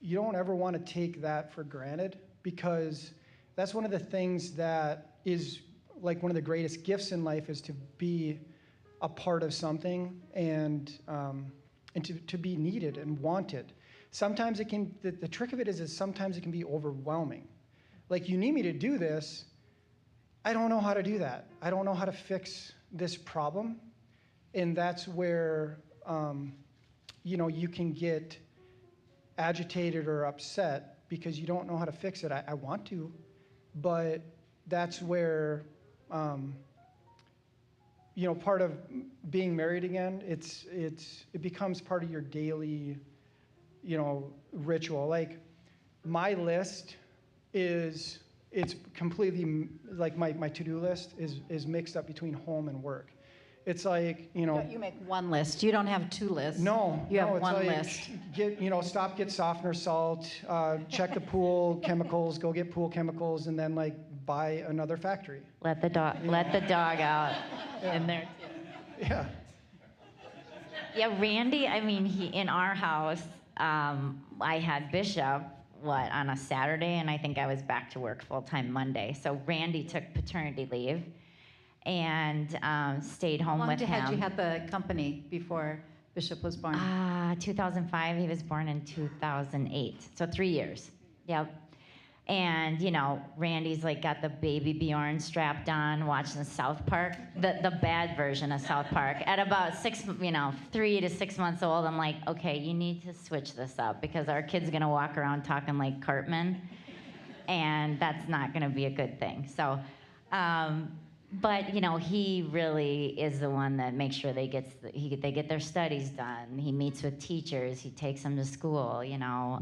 you don't ever want to take that for granted, because that's one of the things that is like one of the greatest gifts in life, is to be a part of something and to be needed and wanted. Sometimes it can, the trick of it is sometimes it can be overwhelming. Like, you need me to do this, I don't know how to do that. I don't know how to fix this problem. And that's where, you know, you can get agitated or upset because you don't know how to fix it. I want to, but that's where, you know, part of being married again, it becomes part of your daily, you know, ritual. Like, my list it's completely, like my to-do list is mixed up between home and work. It's like, you know. You make one list. You don't have two lists. No. You have it's one like, list. Stop, get softener, salt, check the pool chemicals, go get pool chemicals, and then like buy another factory. Let the dog out in there too. Yeah. Yeah, Randy, I mean, in our house, I had Bishop, on a Saturday, and I think I was back to work full-time Monday. So Randy took paternity leave and stayed home with him. How long had you had the company before Bishop was born? 2005. He was born in 2008. So 3 years. Yep. And, you know, Randy's like got the baby Bjorn strapped on, watching the South Park, the bad version of South Park. At about 3 to 6 months old, I'm like, okay, you need to switch this up, because our kid's gonna walk around talking like Cartman, and that's not gonna be a good thing. So, but, you know, he really is the one that makes sure they get their studies done. He meets with teachers. He takes them to school, you know.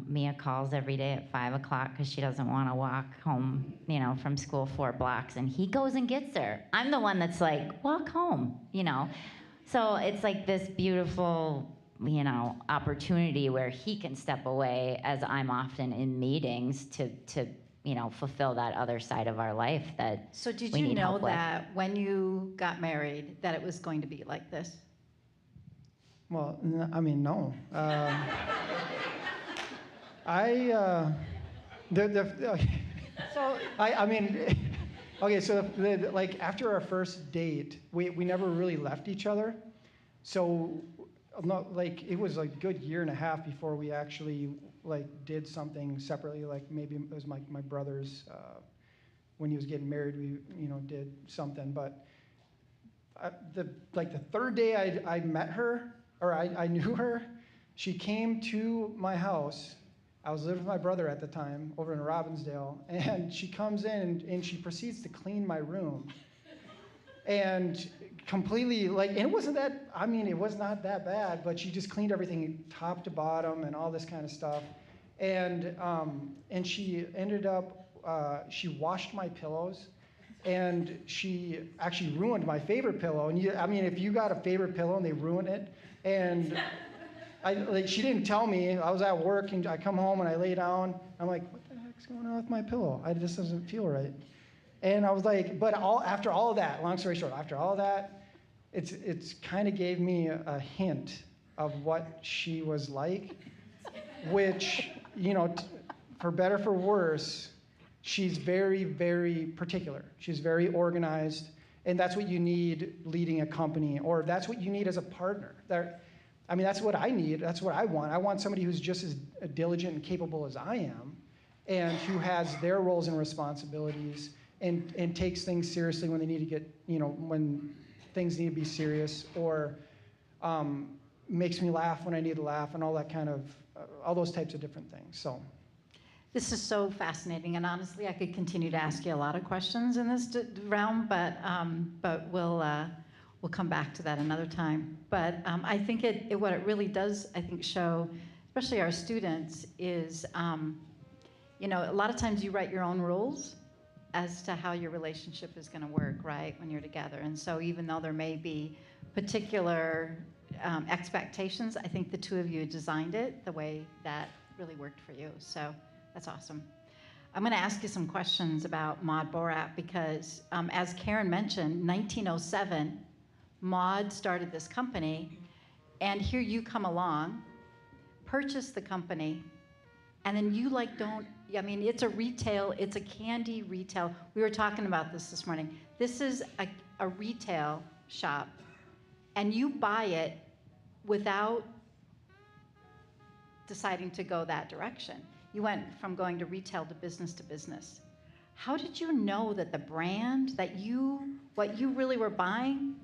Mia calls every day at 5 o'clock because she doesn't want to walk home, you know, from school 4 blocks. And he goes and gets her. I'm the one that's like, walk home, you know. So it's like this beautiful, you know, opportunity where he can step away as I'm often in meetings to you know, fulfill that other side of our life that So did we you need know help with. that when you got married that it was going to be like this? Well, I mean, no. Like after our first date, we never really left each other. So, it was a good year and a half before we actually did something separately. Like maybe it was my brother's, when he was getting married, we did something. But the third day I met her, or I knew her, she came to my house. I was living with my brother at the time over in Robbinsdale, and she comes in and she proceeds to clean my room. And completely, and it wasn't that, it was not that bad, but she just cleaned everything top to bottom and all this kind of stuff. And she ended up, she washed my pillows And she actually ruined my favorite pillow. And if you got a favorite pillow and they ruin it, and she didn't tell me. I was at work and I come home and I lay down. I'm like, what the heck's going on with my pillow? This doesn't feel right. And I was like, but after all of that, long story short, after all of that, it's kind of gave me a hint of what she was like, which, for better for worse, she's very, very particular. She's very organized, and that's what you need leading a company, or that's what you need as a partner. That's what I need. That's what I want. I want somebody who's just as diligent and capable as I am, and who has their roles and responsibilities, and takes things seriously when they need to get, when things need to be serious, or makes me laugh when I need to laugh, and all that kind of, all those types of different things. So. This is so fascinating, and honestly, I could continue to ask you a lot of questions in this realm, but we'll come back to that another time. But I think what it really does, I think, show, especially our students, is a lot of times you write your own rules as to how your relationship is going to work, right, when you're together. And so even though there may be particular expectations, I think the two of you designed it the way that really worked for you. So that's awesome. I'm going to ask you some questions about Maud Borup because, as Karen mentioned, 1907, Maud started this company, and here you come along, purchase the company, and then you it's a retail, it's a candy retail. We were talking about this morning. This is a retail shop, and you buy it without deciding to go that direction. You went from going to retail to business. How did you know that the brand what you really were buying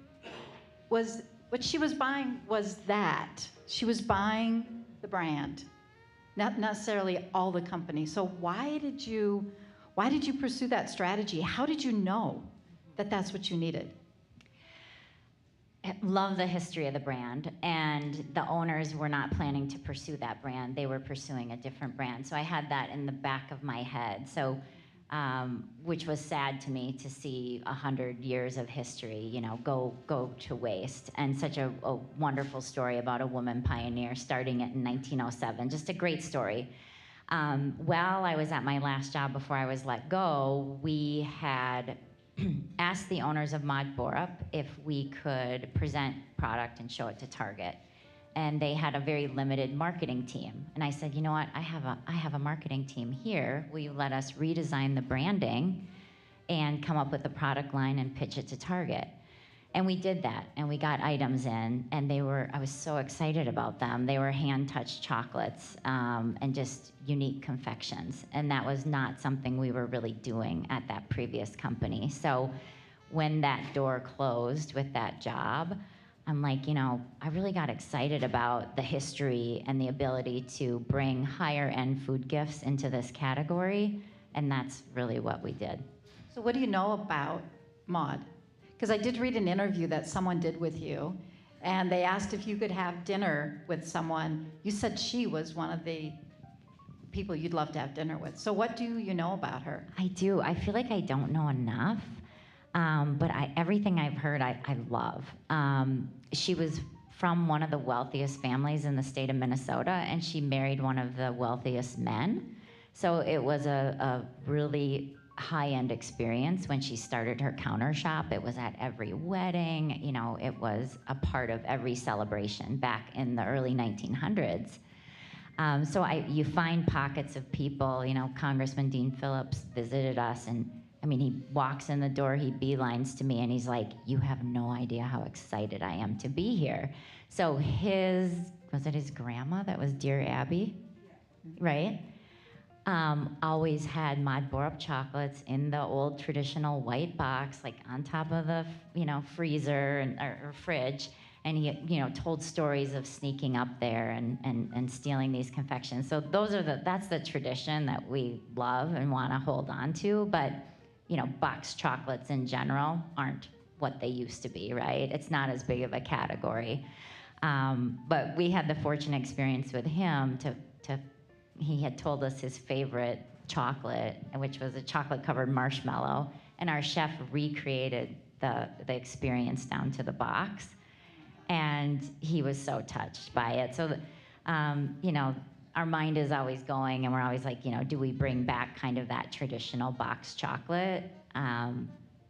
was, what she was buying was that? She was buying the brand, not necessarily all the company. So why did you pursue that strategy? How did you know that that's what you needed? Love the history of the brand, and the owners were not planning to pursue that brand. They were pursuing a different brand. So I had that in the back of my head. So, which was sad to me to see 100 years of history, go to waste. And such a wonderful story about a woman pioneer starting it in 1907. Just a great story. While I was at my last job before I was let go, we had asked the owners of Maud Borup if we could present product and show it to Target. And they had a very limited marketing team. And I said, you know what, I have a marketing team here. Will you let us redesign the branding and come up with a product line and pitch it to Target? And we did that, and we got items in, and I was so excited about them. They were hand-touched chocolates and just unique confections, and that was not something we were really doing at that previous company. So when that door closed with that job, I'm like, I really got excited about the history and the ability to bring higher-end food gifts into this category, and that's really what we did. So what do you know about Maud? Because I did read an interview that someone did with you, and they asked if you could have dinner with someone. You said she was one of the people you'd love to have dinner with. So what do you know about her? I do. I feel like I don't know enough, but everything I've heard, I love. She was from one of the wealthiest families in the state of Minnesota, and she married one of the wealthiest men. So it was a really high-end experience when she started her counter shop. It was at every wedding, it was a part of every celebration back in the early 1900s. So you find pockets of people, Congressman Dean Phillips visited us, and he walks in the door, he beelines to me, and he's like, you have no idea how excited I am to be here. So was it his grandma that was Dear Abby? Right? Always had Maud Borup chocolates in the old traditional white box, like on top of the, freezer or fridge. And he, told stories of sneaking up there and stealing these confections. So that's the tradition that we love and want to hold on to. But, boxed chocolates in general aren't what they used to be, right? It's not as big of a category. But we had the fortunate experience with him he had told us his favorite chocolate, which was a chocolate-covered marshmallow, and our chef recreated the experience down to the box. And he was so touched by it. So, you know, our mind is always going, and we're always like, you know, do we bring back kind of that traditional box chocolate?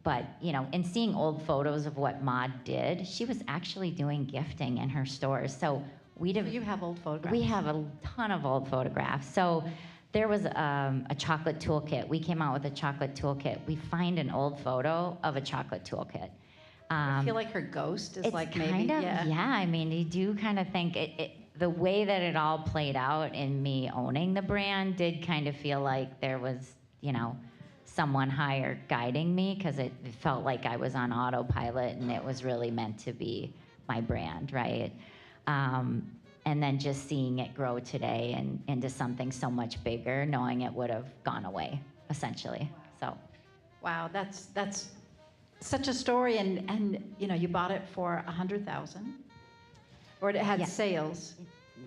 But, you know, in seeing old photos of what Maud did, she was actually doing gifting in her stores. So You have old photographs. we have a ton of old photographs. So there was a chocolate toolkit. We came out with a chocolate toolkit. We find an old photo of a chocolate toolkit. I feel like her ghost is It's like kind maybe, of, yeah. I mean, you do kind of think the way that it all played out in me owning the brand did kind of feel like there was, you know, someone higher guiding me, because it felt like I was on autopilot and it was really meant to be my brand, right? And then just seeing it grow today and into something so much bigger, knowing it would have gone away, essentially. So. Wow, that's such a story, and you know, you bought it for $100,000, or it had Yeah. sales.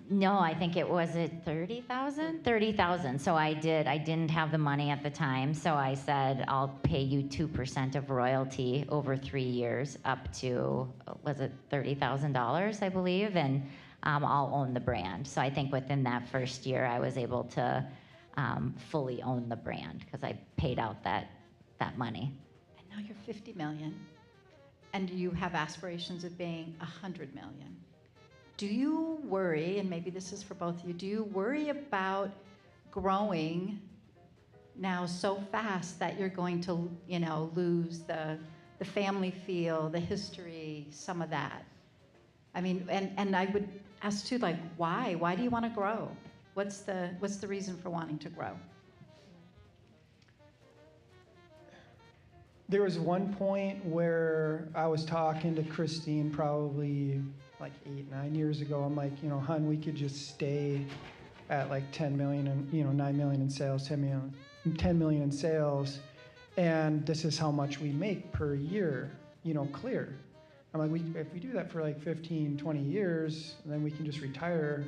No, I think it was at 30,000? 30,000. So I didn't have the money at the time. So I said, I'll pay you 2% of royalty over 3 years up to, was it $30,000, I believe? And I'll own the brand. So I think within that first year, I was able to fully own the brand because I paid out that money. And now you're 50 million, and you have aspirations of being 100 million. Do you worry, and maybe this is for both of you, do you worry about growing now so fast that you're going to, you know, lose the family feel, the history, some of that? I mean, and I would ask too, like, why? Why do you want to grow? What's the reason for wanting to grow? There was one point where I was talking to Christine probably like 8, 9 years ago. I'm like, you know, hun, we could just stay at like 10 million and, you know, 9 million in sales, 10 million in sales, and this is how much we make per year, you know, clear. I'm like, if we do that for like 15, 20 years, then we can just retire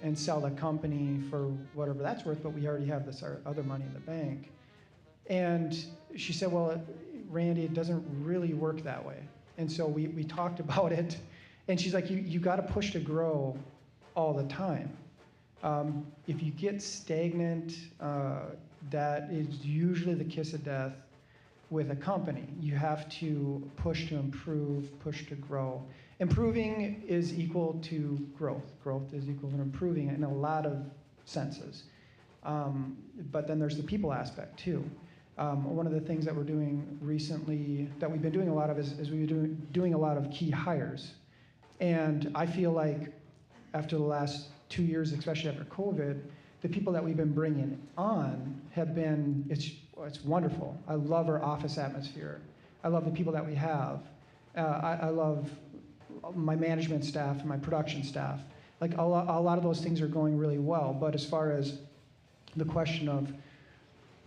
and sell the company for whatever that's worth, but we already have this other money in the bank. And she said, well, Randy, it doesn't really work that way. And so we talked about it, and she's like, you got to push to grow all the time. If you get stagnant, that is usually the kiss of death with a company. You have to push to improve, push to grow. Improving is equal to growth. Growth is equal to improving in a lot of senses. But then there's the people aspect too. One of the things that we're doing recently, that we've been doing a lot of, is we've been doing a lot of key hires. And I feel like after the last 2 years, especially after COVID, the people that we've been bringing on have been, it's wonderful. I love our office atmosphere. I love the people that we have. I love my management staff and my production staff. Like a lot of those things are going really well. But as far as the question of,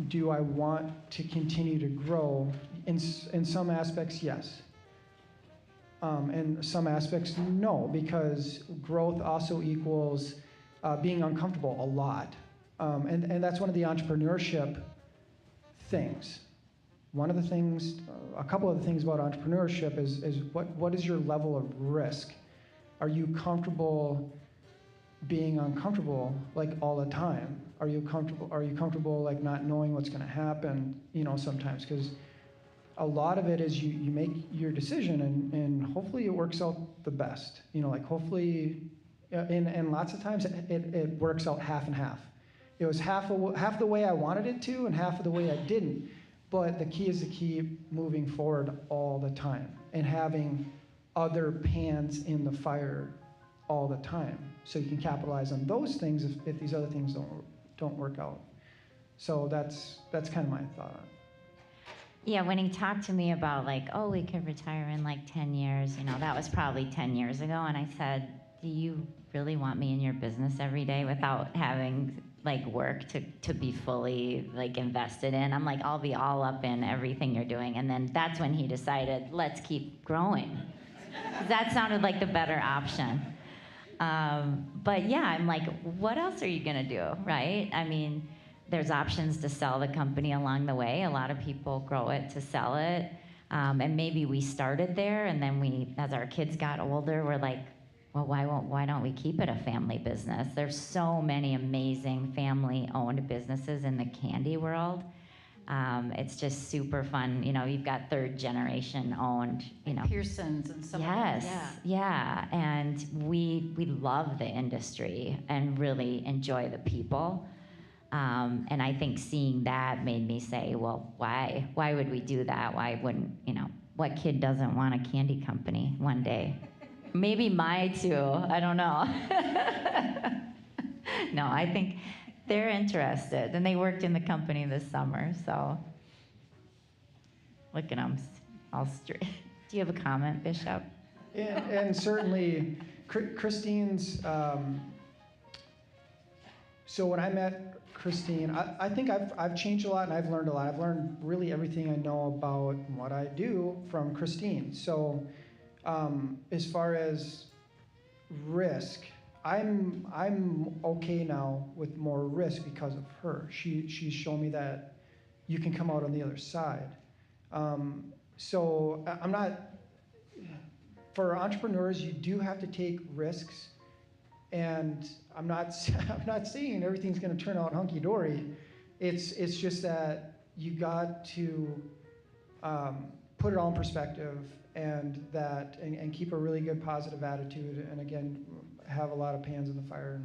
do I want to continue to grow? In some aspects, yes. In some aspects, no, because growth also equals being uncomfortable a lot. And that's one of the entrepreneurship things. One of the things, a couple of the things about entrepreneurship is what is your level of risk? Are you comfortable being uncomfortable like all the time? Are you comfortable like not knowing what's going to happen, you know, sometimes? Because a lot of it is you make your decision and hopefully it works out the best. You know, like hopefully, and lots of times it works out half and half. It was half the way I wanted it to and half of the way I didn't. But the key is to keep moving forward all the time and having other pans in the fire all the time, so you can capitalize on those things if these other things don't work out. So that's kind of my thought on it. Yeah, when he talked to me about like, oh, we could retire in like 10 years, you know, that was probably 10 years ago. And I said, do you really want me in your business every day without having like work to be fully like invested in? I'm like, I'll be all up in everything you're doing. And then that's when he decided, let's keep growing. That sounded like the better option. But yeah, I'm like, what else are you gonna do, right? I mean, there's options to sell the company along the way. A lot of people grow it to sell it. And maybe we started there, and then as our kids got older, we're like, well, why don't we keep it a family business? There's so many amazing family-owned businesses in the candy world. It's just super fun. You know, you've got third generation owned, you know. Pearson's and some Yes, of them, yeah. And we love the industry and really enjoy the people. And I think seeing that made me say, well, why would we do that? Why wouldn't, you know, what kid doesn't want a candy company one day? Maybe my too, I don't know. No, I think they're interested, and they worked in the company this summer, so look at them, all straight. Do you have a comment, Bishop? And certainly, Christine's, so when I met Christine, I think I've changed a lot and I've learned a lot. I've learned really everything I know about what I do from Christine. So as far as risk, I'm okay now with more risk because of her. She's shown me that you can come out on the other side. So I'm not, for entrepreneurs, you do have to take risks, and I'm not saying everything's going to turn out hunky-dory. It's just that you got to put it all in perspective, and keep a really good positive attitude, and again, have a lot of pans in the fire,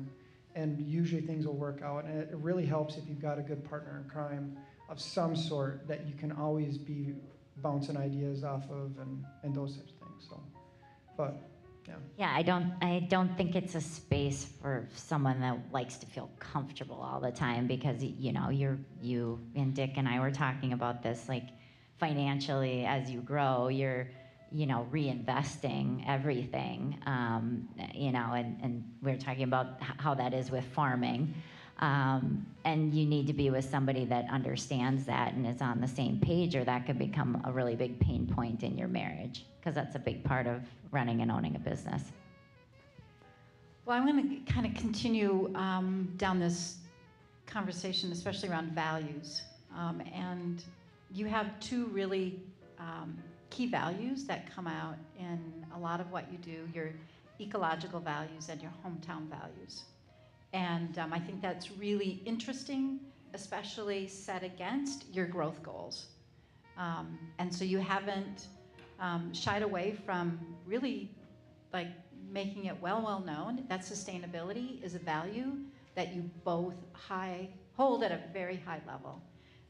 and usually things will work out. And it really helps if you've got a good partner in crime of some sort that you can always be bouncing ideas off of, and those types of things. So, but yeah. Yeah, I don't think it's a space for someone that likes to feel comfortable all the time, because you know, you and Dick and I were talking about this, like financially as you grow, you're, you know, reinvesting everything, you know, and we're talking about how that is with farming. And you need to be with somebody that understands that and is on the same page, or that could become a really big pain point in your marriage, because that's a big part of running and owning a business. Well, I'm going to kind of continue down this conversation, especially around values. And you have two really key values that come out in a lot of what you do, your ecological values and your hometown values. And I think that's really interesting, especially set against your growth goals. And so you haven't shied away from really like making it well known that sustainability is a value that you both hold at a very high level.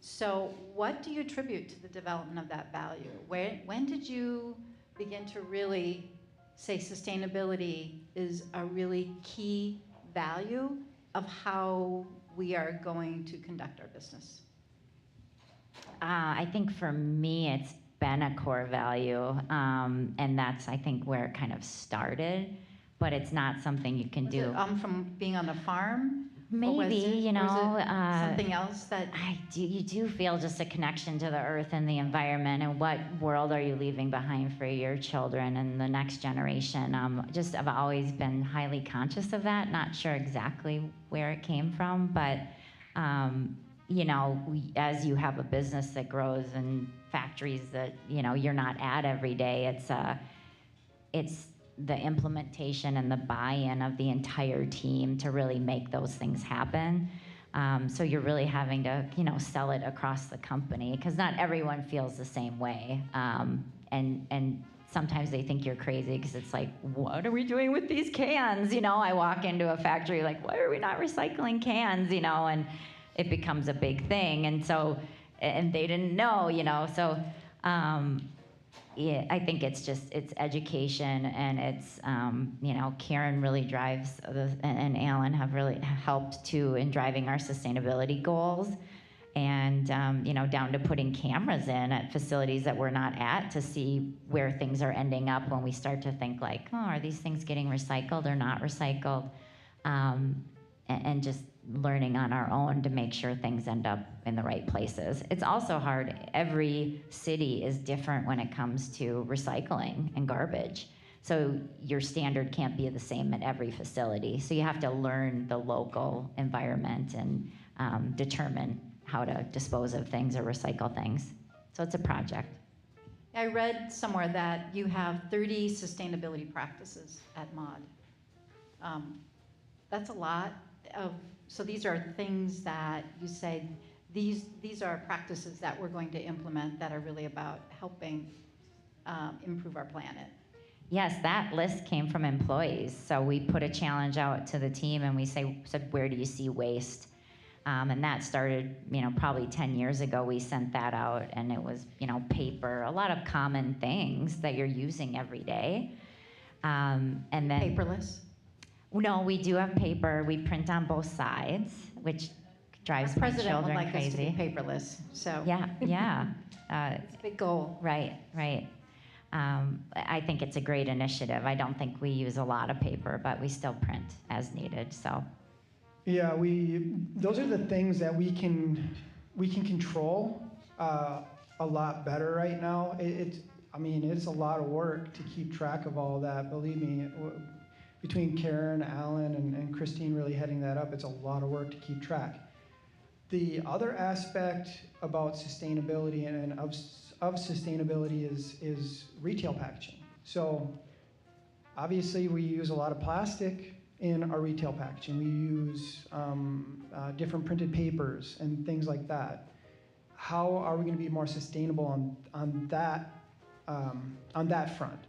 So what do you attribute to the development of that value? When did you begin to really say sustainability is a really key value of how we are going to conduct our business? I think for me, it's been a core value, and that's, I think, where it kind of started, but it's not something you can do. From being on the farm? Maybe, you know, something else that you do feel just a connection to the earth and the environment, and what world are you leaving behind for your children and the next generation. I've always been highly conscious of that. Not sure exactly where it came from, but you know, as you have a business that grows and factories that, you know, you're not at every day, it's the implementation and the buy-in of the entire team to really make those things happen. So you're really having to, you know, sell it across the company, because not everyone feels the same way. And sometimes they think you're crazy, because it's like, what are we doing with these cans? You know, I walk into a factory like, why are we not recycling cans? You know, and it becomes a big thing. And so, and they didn't know, you know, so yeah, I think it's education, and it's, you know, Karen really drives, and Alan have really helped too in driving our sustainability goals, and, you know, down to putting cameras in at facilities that we're not at to see where things are ending up when we start to think like, oh, are these things getting recycled or not recycled? And just learning on our own to make sure things end up in the right places. It's also hard. Every city is different when it comes to recycling and garbage. So your standard can't be the same at every facility. So you have to learn the local environment and determine how to dispose of things or recycle things. So it's a project. I read somewhere that you have 30 sustainability practices at Maud. That's a lot of, so these are things that you say, these are practices that we're going to implement that are really about helping improve our planet. Yes, that list came from employees. So we put a challenge out to the team and we said, where do you see waste? And that started, probably 10 years ago. We sent that out, and it was, paper, a lot of common things that you're using every day. And then Paperless? No, we do have paper. We print on both sides, which drives Our my president would children like us to be crazy. paperless, so. Yeah. It's a big goal. Right. I think it's a great initiative. I don't think we use a lot of paper, but we still print as needed. So. Yeah, those are the things that we can control a lot better right now. It's a lot of work to keep track of all that. Believe me, between Karen, Alan, and Christine really heading that up, it's a lot of work to keep track. The other aspect about sustainability and of sustainability is retail packaging. So obviously we use a lot of plastic in our retail packaging. We use different printed papers and things like that. How are we going to be more sustainable on that front?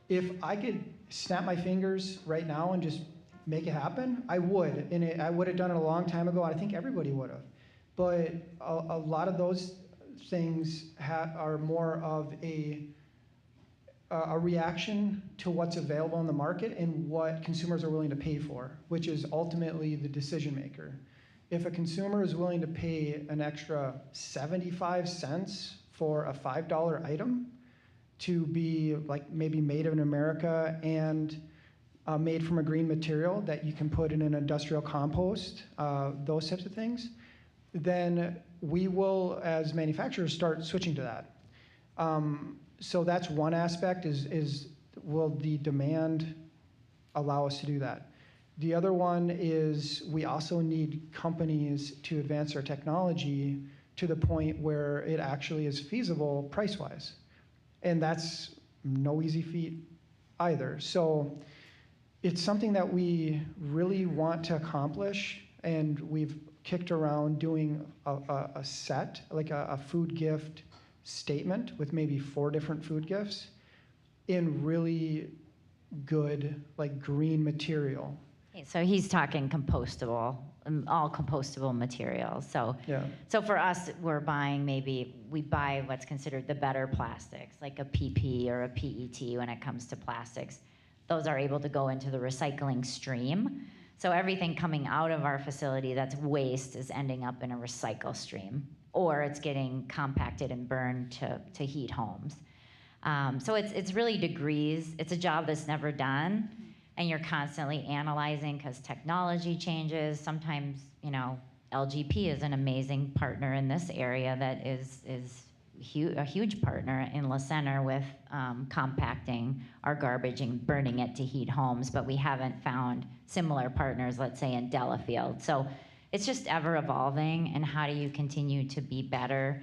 If I could snap my fingers right now and just make it happen, I would. And I would have done it a long time ago. I think everybody would have. But a lot of those things are more of a reaction to what's available in the market and what consumers are willing to pay for, which is ultimately the decision maker. If a consumer is willing to pay an extra 75 cents for a $5 item to be like maybe made in America and made from a green material that you can put in an industrial compost, those types of things, then we will, as manufacturers, start switching to that. So that's one aspect is will the demand allow us to do that? The other one is we also need companies to advance their technology to the point where it actually is feasible price-wise. And that's no easy feat either. So it's something that we really want to accomplish, and we've kicked around doing a set, like a food gift statement with maybe 4 different food gifts in really good, like green material. So he's talking compostable, all compostable materials. So, Yeah. So for us, we buy what's considered the better plastics, like a PP or a PET when it comes to plastics. Those are able to go into the recycling stream. So everything coming out of our facility that's waste is ending up in a recycle stream, or it's getting compacted and burned to heat homes. So it's really degrees. It's a job that's never done, and you're constantly analyzing because technology changes. Sometimes, LGP is an amazing partner in this area that is a huge partner in La Center with compacting our garbage and burning it to heat homes, but we haven't found similar partners, let's say, in Delafield. So it's just ever evolving, and how do you continue to be better?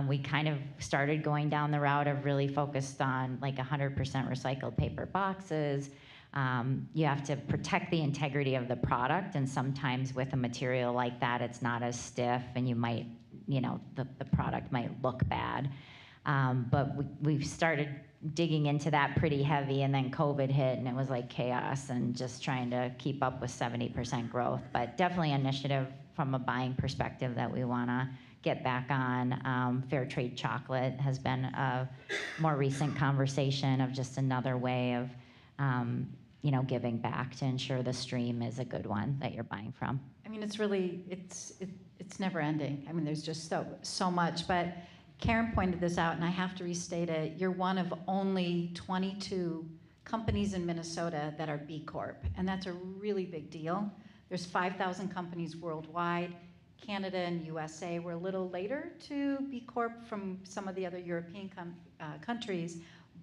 We kind of started going down the route of really focused on like 100% recycled paper boxes. You have to protect the integrity of the product, and sometimes with a material like that, it's not as stiff, and you might, the product might look bad. But we've started digging into that pretty heavy, and then COVID hit, and it was like chaos and just trying to keep up with 70% growth. But definitely an initiative from a buying perspective that we want to get back on. Fair trade chocolate has been a more recent conversation of just another way of giving back to ensure the stream is a good one that you're buying from. I mean, it's really, it's never ending. I mean, there's just so much, but Karen pointed this out, and I have to restate it. You're one of only 22 companies in Minnesota that are B Corp, and that's a really big deal. There's 5,000 companies worldwide. Canada and USA were a little later to B Corp from some of the other European countries,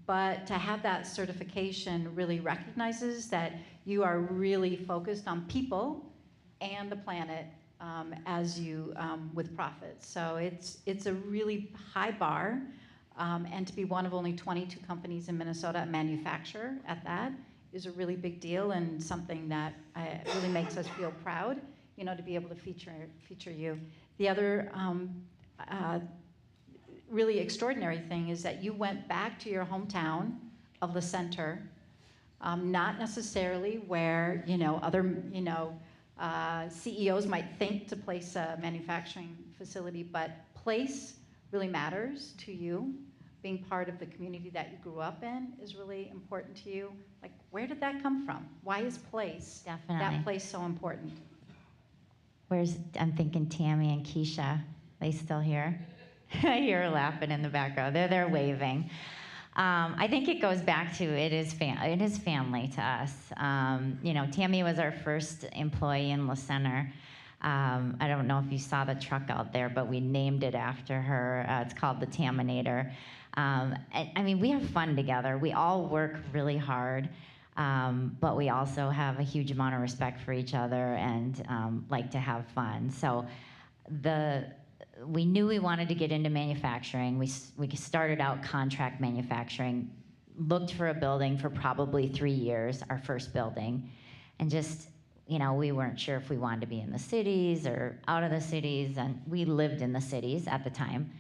but to have that certification really recognizes that you are really focused on people and the planet as you with profits. So it's a really high bar, and to be one of only 22 companies in Minnesota manufacturer at that is a really big deal, and something that really makes us feel proud, you know, to be able to feature you. The other really extraordinary thing is that you went back to your hometown of the center, not necessarily where, you know, other, you know, CEOs might think to place a manufacturing facility, but place really matters to you. Being part of the community that you grew up in is really important to you. Like, where did that come from? Why is place, Definitely. that place, so important? I'm thinking Tammy and Keisha. They still here? I hear her laughing in the background. They're waving. I think it goes back to it is family to us. You know, Tammy was our first employee in La Center. I don't know if you saw the truck out there, but we named it after her. It's called the Taminator. I mean, we have fun together. We all work really hard, but we also have a huge amount of respect for each other and like to have fun. So we knew we wanted to get into manufacturing. We started out contract manufacturing, looked for a building for probably 3 years, our first building, and just, you know, we weren't sure if we wanted to be in the cities or out of the cities, and we lived in the cities at the time.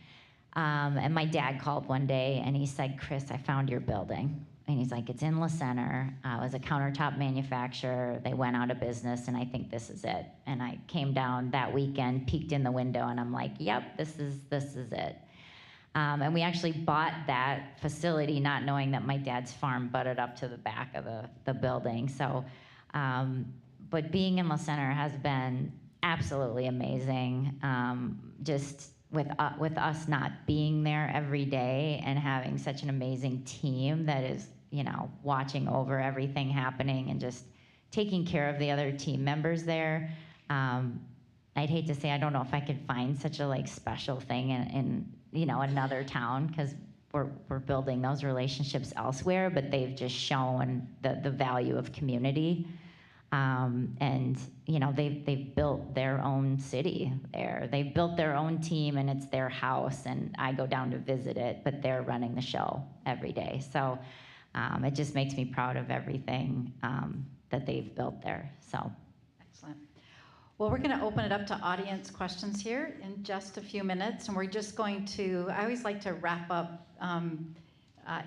And my dad called one day and he said, "Chris, I found your building." And he's like, "It's in La Center. It was a countertop manufacturer. They went out of business, and I think this is it." And I came down that weekend, peeked in the window, and I'm like, "Yep, this is it." And we actually bought that facility, not knowing that my dad's farm butted up to the back of the building. So, but being in La Center has been absolutely amazing. Just with us not being there every day and having such an amazing team that is, you know, watching over everything happening and just taking care of the other team members there. I'd hate to say, I don't know if I could find such a like special thing in you know, another town, because we're building those relationships elsewhere, but they've just shown the value of community. And you know, they've built their own city there. They've built their own team, and it's their house, and I go down to visit it, but they're running the show every day. So it just makes me proud of everything that they've built there. So Excellent. Well, we're going to open it up to audience questions here in just a few minutes, and we're just going to, I always like to wrap up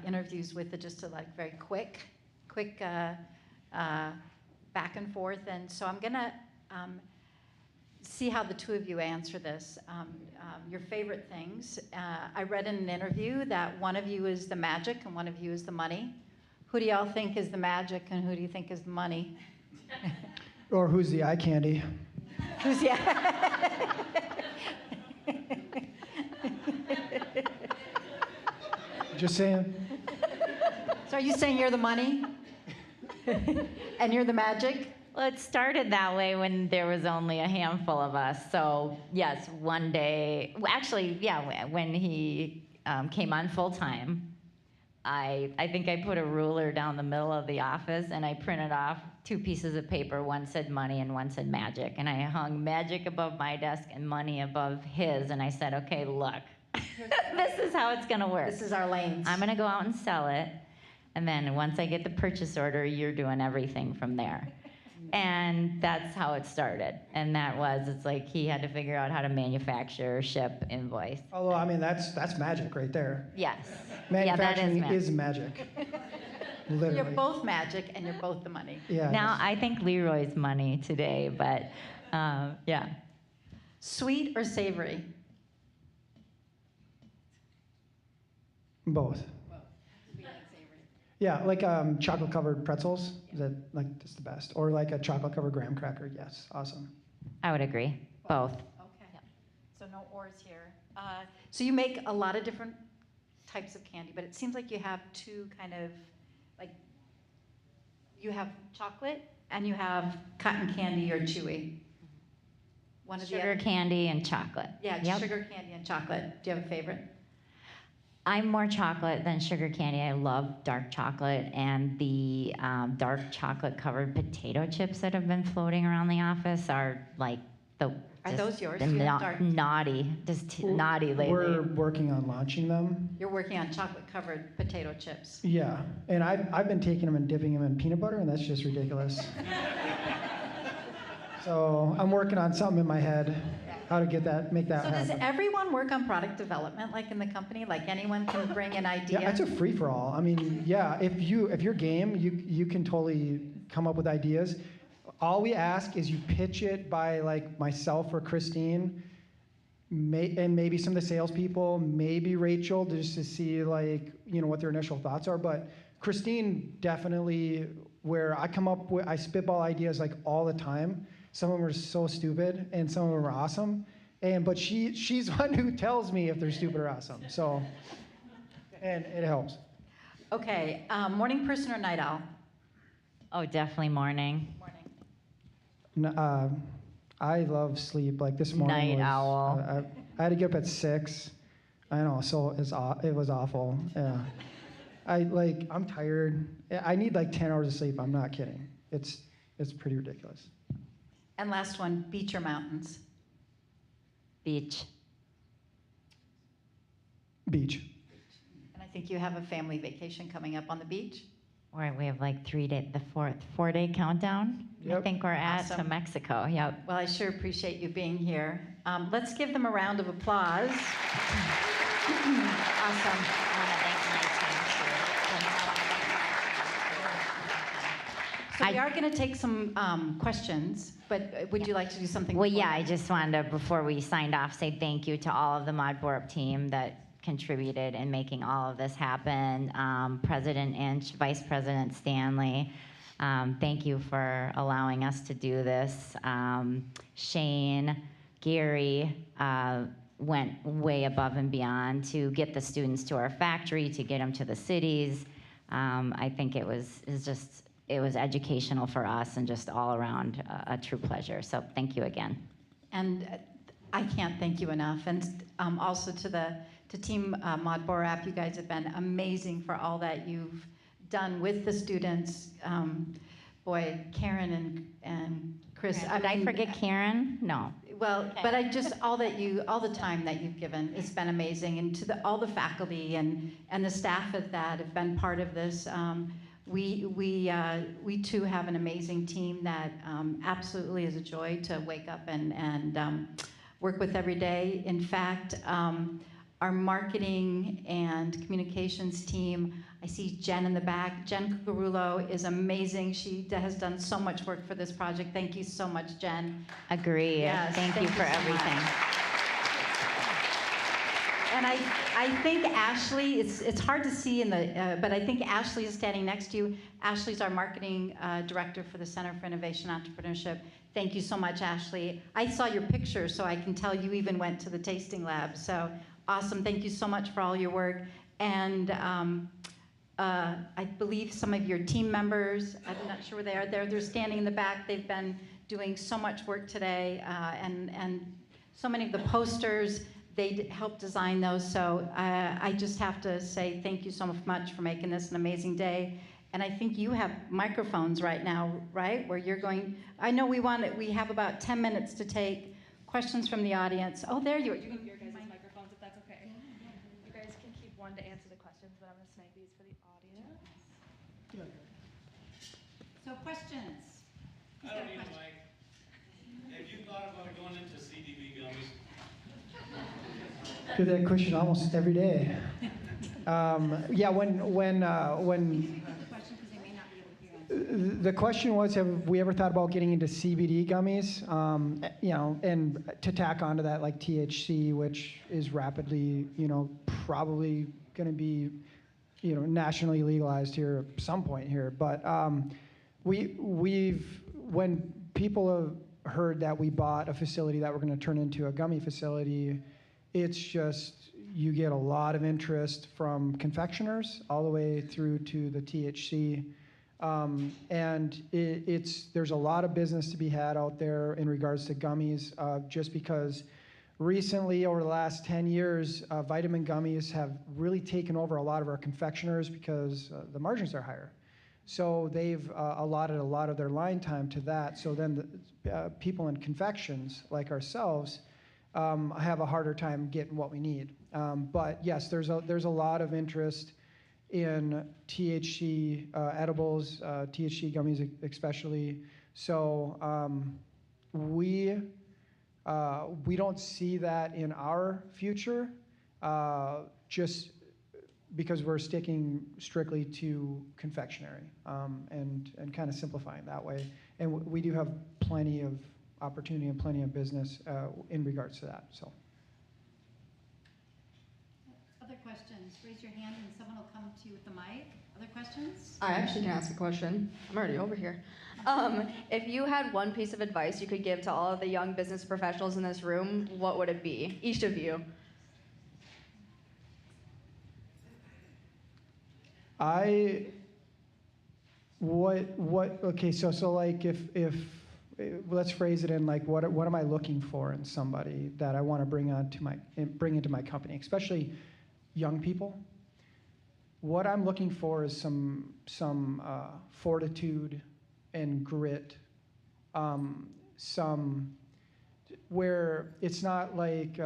interviews with just a like very quick back and forth. And so I'm going to see how the two of you answer this. Your favorite things. I read in an interview that one of you is the magic and one of you is the money. Who do y'all think is the magic and who do you think is the money? Or who's the eye candy? Who's yeah? Just saying. So are you saying you're the money? And you're the magic? well, it started that way when there was only a handful of us. So yes, one day, well, actually, yeah, when he came on full time, I think I put a ruler down the middle of the office and I printed off 2 pieces of paper. One said money and one said magic. And I hung magic above my desk and money above his. And I said, okay, look, this is how it's gonna work. This is our lanes. I'm gonna go out and sell it. And then once I get the purchase order, you're doing everything from there. And that's how it started. And it's like he had to figure out how to manufacture, ship, invoice. Although, I mean, that's magic right there. Yes. Manufacturing yeah, that is magic. Literally. You're both magic and you're both the money. Yeah. Now, I think Leroy's money today, but yeah. Sweet or savory? Both. Yeah, like chocolate-covered pretzels. Is that like that's the best? Or like a chocolate-covered graham cracker. Yes, awesome. I would agree. Both. Okay. Yep. So no ors here. So you make a lot of different types of candy, but it seems like you have 2 kind of like you have chocolate and you have cotton candy or chewy. One of the Sugar other. candy and chocolate. Yeah, Yep. sugar candy and chocolate. Do you have a favorite? I'm more chocolate than sugar candy. I love dark chocolate, and the dark chocolate covered potato chips that have been floating around the office are like Are just those yours? the You have dark- naughty, naughty lately. We're working on launching them. You're working on chocolate-covered potato chips. Yeah, and I've been taking them and dipping them in peanut butter, and that's just ridiculous. So I'm working on something in my head, how to make that So happen. does everyone work on product development, like in the company? Like anyone can bring an idea? Yeah, it's a free for all. I mean, yeah, if you're game, you can totally come up with ideas. All we ask is you pitch it by like myself or Christine, and maybe some of the salespeople, maybe Rachel, just to see like what their initial thoughts are. But Christine definitely, where I spitball ideas like all the time. Some of them are so stupid, and some of them are awesome. But she's the one who tells me if they're stupid or awesome. So, and it helps. Okay, morning person or night owl? Oh, definitely morning. I love sleep. Like this morning Night owl. I had to get up at 6. I know, so it was awful. Yeah. I'm tired. I need like 10 hours of sleep. I'm not kidding. It's pretty ridiculous. And last one, beach or mountains? Beach. Beach. And I think you have a family vacation coming up on the beach. Or we have like 4-day countdown. I Yep. think we're at to Awesome. Mexico. Yep. Well, I sure appreciate you being here. Let's give them a round of applause. Awesome. So we are going to take some questions, but would you like to do something? Well, before yeah, that? I just wanted to, before we signed off, say thank you to all of the Maud Borup team that contributed in making all of this happen. President Inch, Vice President Stanley, thank you for allowing us to do this. Shane, Gary went way above and beyond to get the students to our factory, to get them to the cities. I think it was educational for us and just all around a true pleasure. So thank you again. And I can't thank you enough. And also to Team Maud Borup, you guys have been amazing for all that you've done with the students. Boy, Karen and Chris. Did I forget Karen? No. Well, but I just all the time that you've given, it's been amazing, and to all the faculty and the staff that have been part of this. We too have an amazing team that absolutely is a joy to wake up and work with every day. In fact, our marketing and communications team, I see Jen in the back. Jen Cucurulo is amazing. She has done so much work for this project. Thank you so much, Jen. Agree. Yes, thank you for so everything. much. And I think Ashley, it's hard to see but I think Ashley is standing next to you. Ashley's our marketing director for the Center for Innovation and Entrepreneurship. Thank you so much, Ashley. I saw your picture, so I can tell you even went to the tasting lab. So awesome. Thank you so much for all your work. And I believe some of your team members, I'm not sure where they are. They're standing in the back. They've been doing so much work today, and so many of the posters, they helped design those. So I just have to say thank you so much for making this an amazing day. And I think you have microphones right now, right? Where you're going. I know we have about 10 minutes to take questions from the audience. Oh, there you are. Your guys' microphones, if that's okay. You guys can keep one to answer the questions, but I'm going to snag these for the audience. So questions. I don't need a mic. Have you thought about going into CDB gummies? Get that question almost every day. Yeah, when the question was, have we ever thought about getting into CBD gummies? And to tack onto that, like THC, which is rapidly, probably going to be, nationally legalized here at some point here. But when people have heard that we bought a facility that we're going to turn into a gummy facility, it's just, you get a lot of interest from confectioners all the way through to the THC. And there's a lot of business to be had out there in regards to gummies, just because recently, over the last 10 years, vitamin gummies have really taken over a lot of our confectioners because the margins are higher. So they've allotted a lot of their line time to that. So then the people in confections like ourselves have a harder time getting what we need. But yes, there's a lot of interest in THC edibles, THC gummies especially. So we don't see that in our future, just because we're sticking strictly to confectionery and kind of simplifying that way. And we do have plenty of opportunity and plenty of business in regards to that. So. Other questions? Raise your hand and someone will come to you with the mic. Other questions? I actually can ask a question. I'm already over here. If you had one piece of advice you could give to all of the young business professionals in this room, what would it be? Each of you. Okay, so like if let's phrase it in like what am I looking for in somebody that I want to bring into my company, especially young people. What I'm looking for is some fortitude and grit, some where it's not like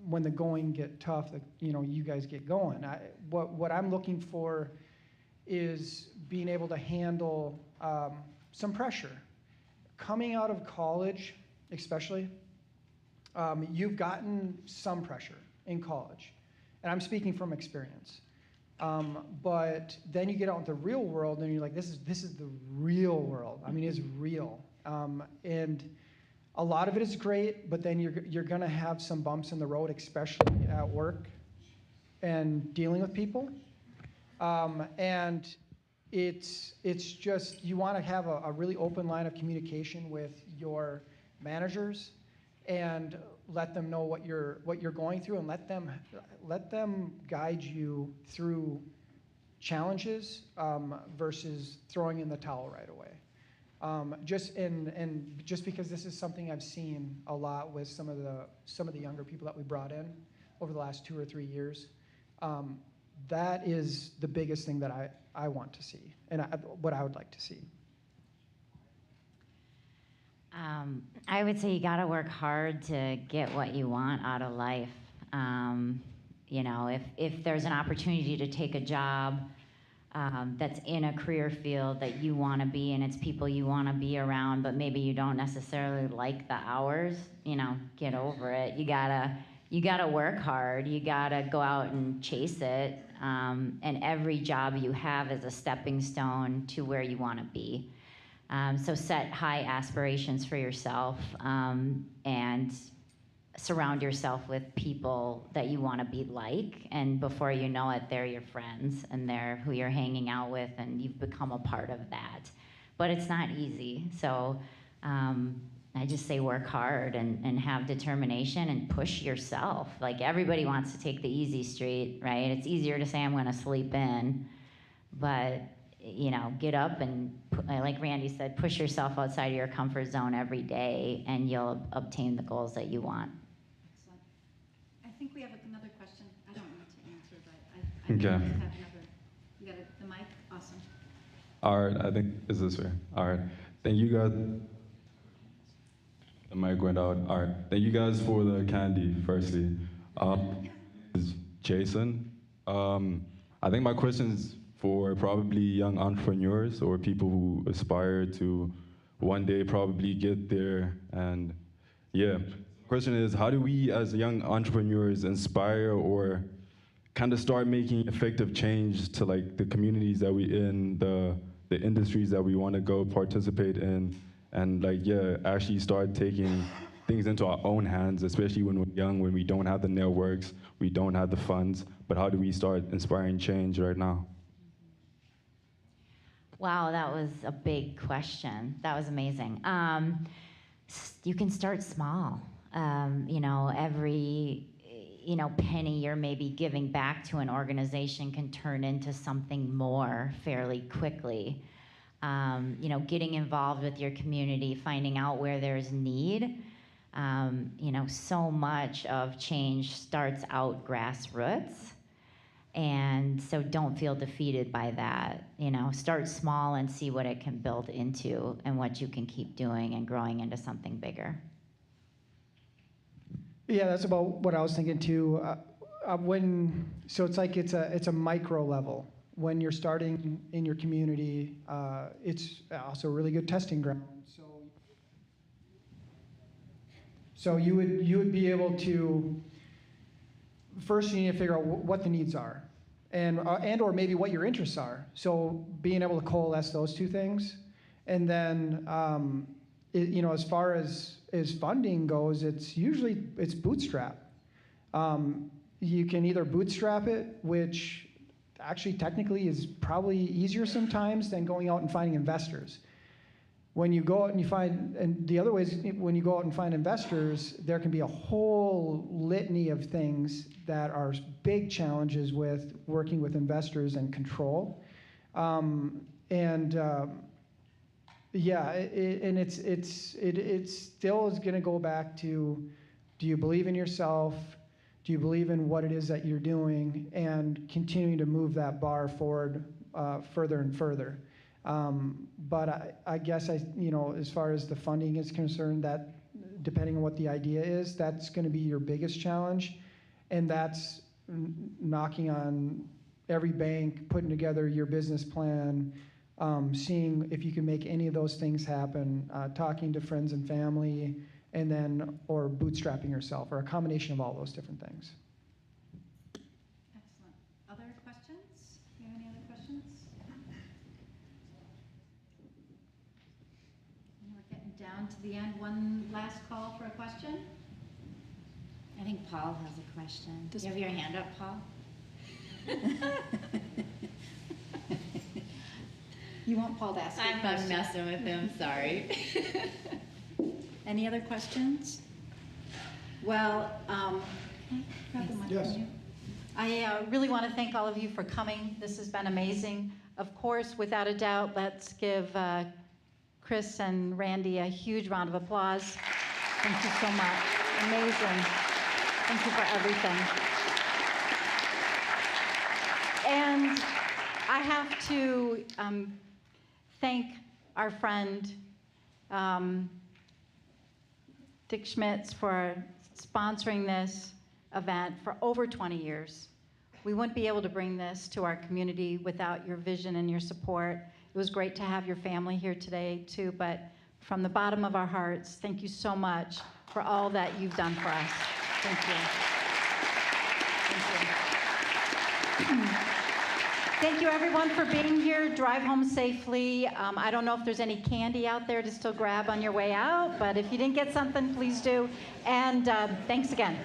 when the going get tough that you guys get going. What I'm looking for is being able to handle some pressure. Coming out of college, especially, you've gotten some pressure in college. And I'm speaking from experience. But then you get out into the real world and you're like, this is the real world. I mean, it's real. And a lot of it is great, but then you're gonna have some bumps in the road, especially at work and dealing with people. And it's just, you wanna have a really open line of communication with your managers and let them know what you're going through, and let them guide you through challenges versus throwing in the towel right away. Just because this is something I've seen a lot with some of the younger people that we brought in over the last 2 or 3 years. That is the biggest thing that I want to see, and what I would like to see. I would say you got to work hard to get what you want out of life. If there's an opportunity to take a job that's in a career field that you want to be in, it's people you want to be around, but maybe you don't necessarily like the hours, get over it. You gotta work hard. You gotta go out and chase it. And every job you have is a stepping stone to where you want to be. So set high aspirations for yourself and surround yourself with people that you want to be like. And before you know it, they're your friends and they're who you're hanging out with, and you've become a part of that. But it's not easy. So I just say work hard and have determination and push yourself. Like, everybody wants to take the easy street, right? It's easier to say I'm going to sleep in, but get up and, like Randy said, push yourself outside of your comfort zone every day, and you'll obtain the goals that you want. Excellent. I think we have another question. I don't want to answer, but I Okay. just have another. You got the mic? Awesome. All right, I think, is this fair? All right, thank you guys. The mic went out. All right, thank you guys for the candy, firstly. Is Jason. I think my question is for probably young entrepreneurs or people who aspire to one day probably get there. And yeah, question is, how do we as young entrepreneurs inspire or kind of start making effective change to like the communities that we in, the industries that we want to go participate in, and like, yeah, actually start taking things into our own hands, especially when we're young, when we don't have the networks, we don't have the funds, but how do we start inspiring change right now? Wow, that was a big question. That was amazing. You can start small. Every penny you're maybe giving back to an organization can turn into something more fairly quickly. Getting involved with your community, finding out where there's need. So much of change starts out grassroots. And so don't feel defeated by that. You know, start small and see what it can build into and what you can keep doing and growing into something bigger. Yeah, that's about what I was thinking too. So it's like it's a micro level. When you're starting in your community, it's also a really good testing ground. So you would be able to, first you need to figure out what the needs are, and or maybe what your interests are. So being able to coalesce those two things, and then you know, as far as funding goes, it's bootstrap. You can either bootstrap it, which actually technically is probably easier sometimes than going out and finding investors. When you go out and you find, and the other way is when you go out and find investors, there can be a whole litany of things that are big challenges with working with investors and control. Yeah, and it still is going to go back to, do you believe in yourself? Do you believe in what it is that you're doing, and continuing to move that bar forward further and further? But I guess you know, as far as the funding is concerned, that depending on what the idea is, that's going to be your biggest challenge, and that's knocking on every bank, putting together your business plan, seeing if you can make any of those things happen, talking to friends and family, and then, or bootstrapping yourself, or a combination of all those different things. Excellent. Other questions? Do you have any other questions? We're getting down to the end. One last call for a question. I think Paul has a question. Do you have your hand up, Paul? You want Paul to ask you a question? I'm messing with him, sorry. Any other questions? Well, can I grab the mic Yes. from you? I really want to thank all of you for coming. This has been amazing. Of course, without a doubt, let's give Chris and Randy a huge round of applause. Thank you so much. Amazing. Thank you for everything. And I have to thank our friend Dick Schmitz for sponsoring this event for over 20 years. We wouldn't be able to bring this to our community without your vision and your support. It was great to have your family here today too, but from the bottom of our hearts, thank you so much for all that you've done for us. Thank you. Thank you. Thank you everyone for being here. Drive home safely. I don't know if there's any candy out there to still grab on your way out, but if you didn't get something, please do. And thanks again.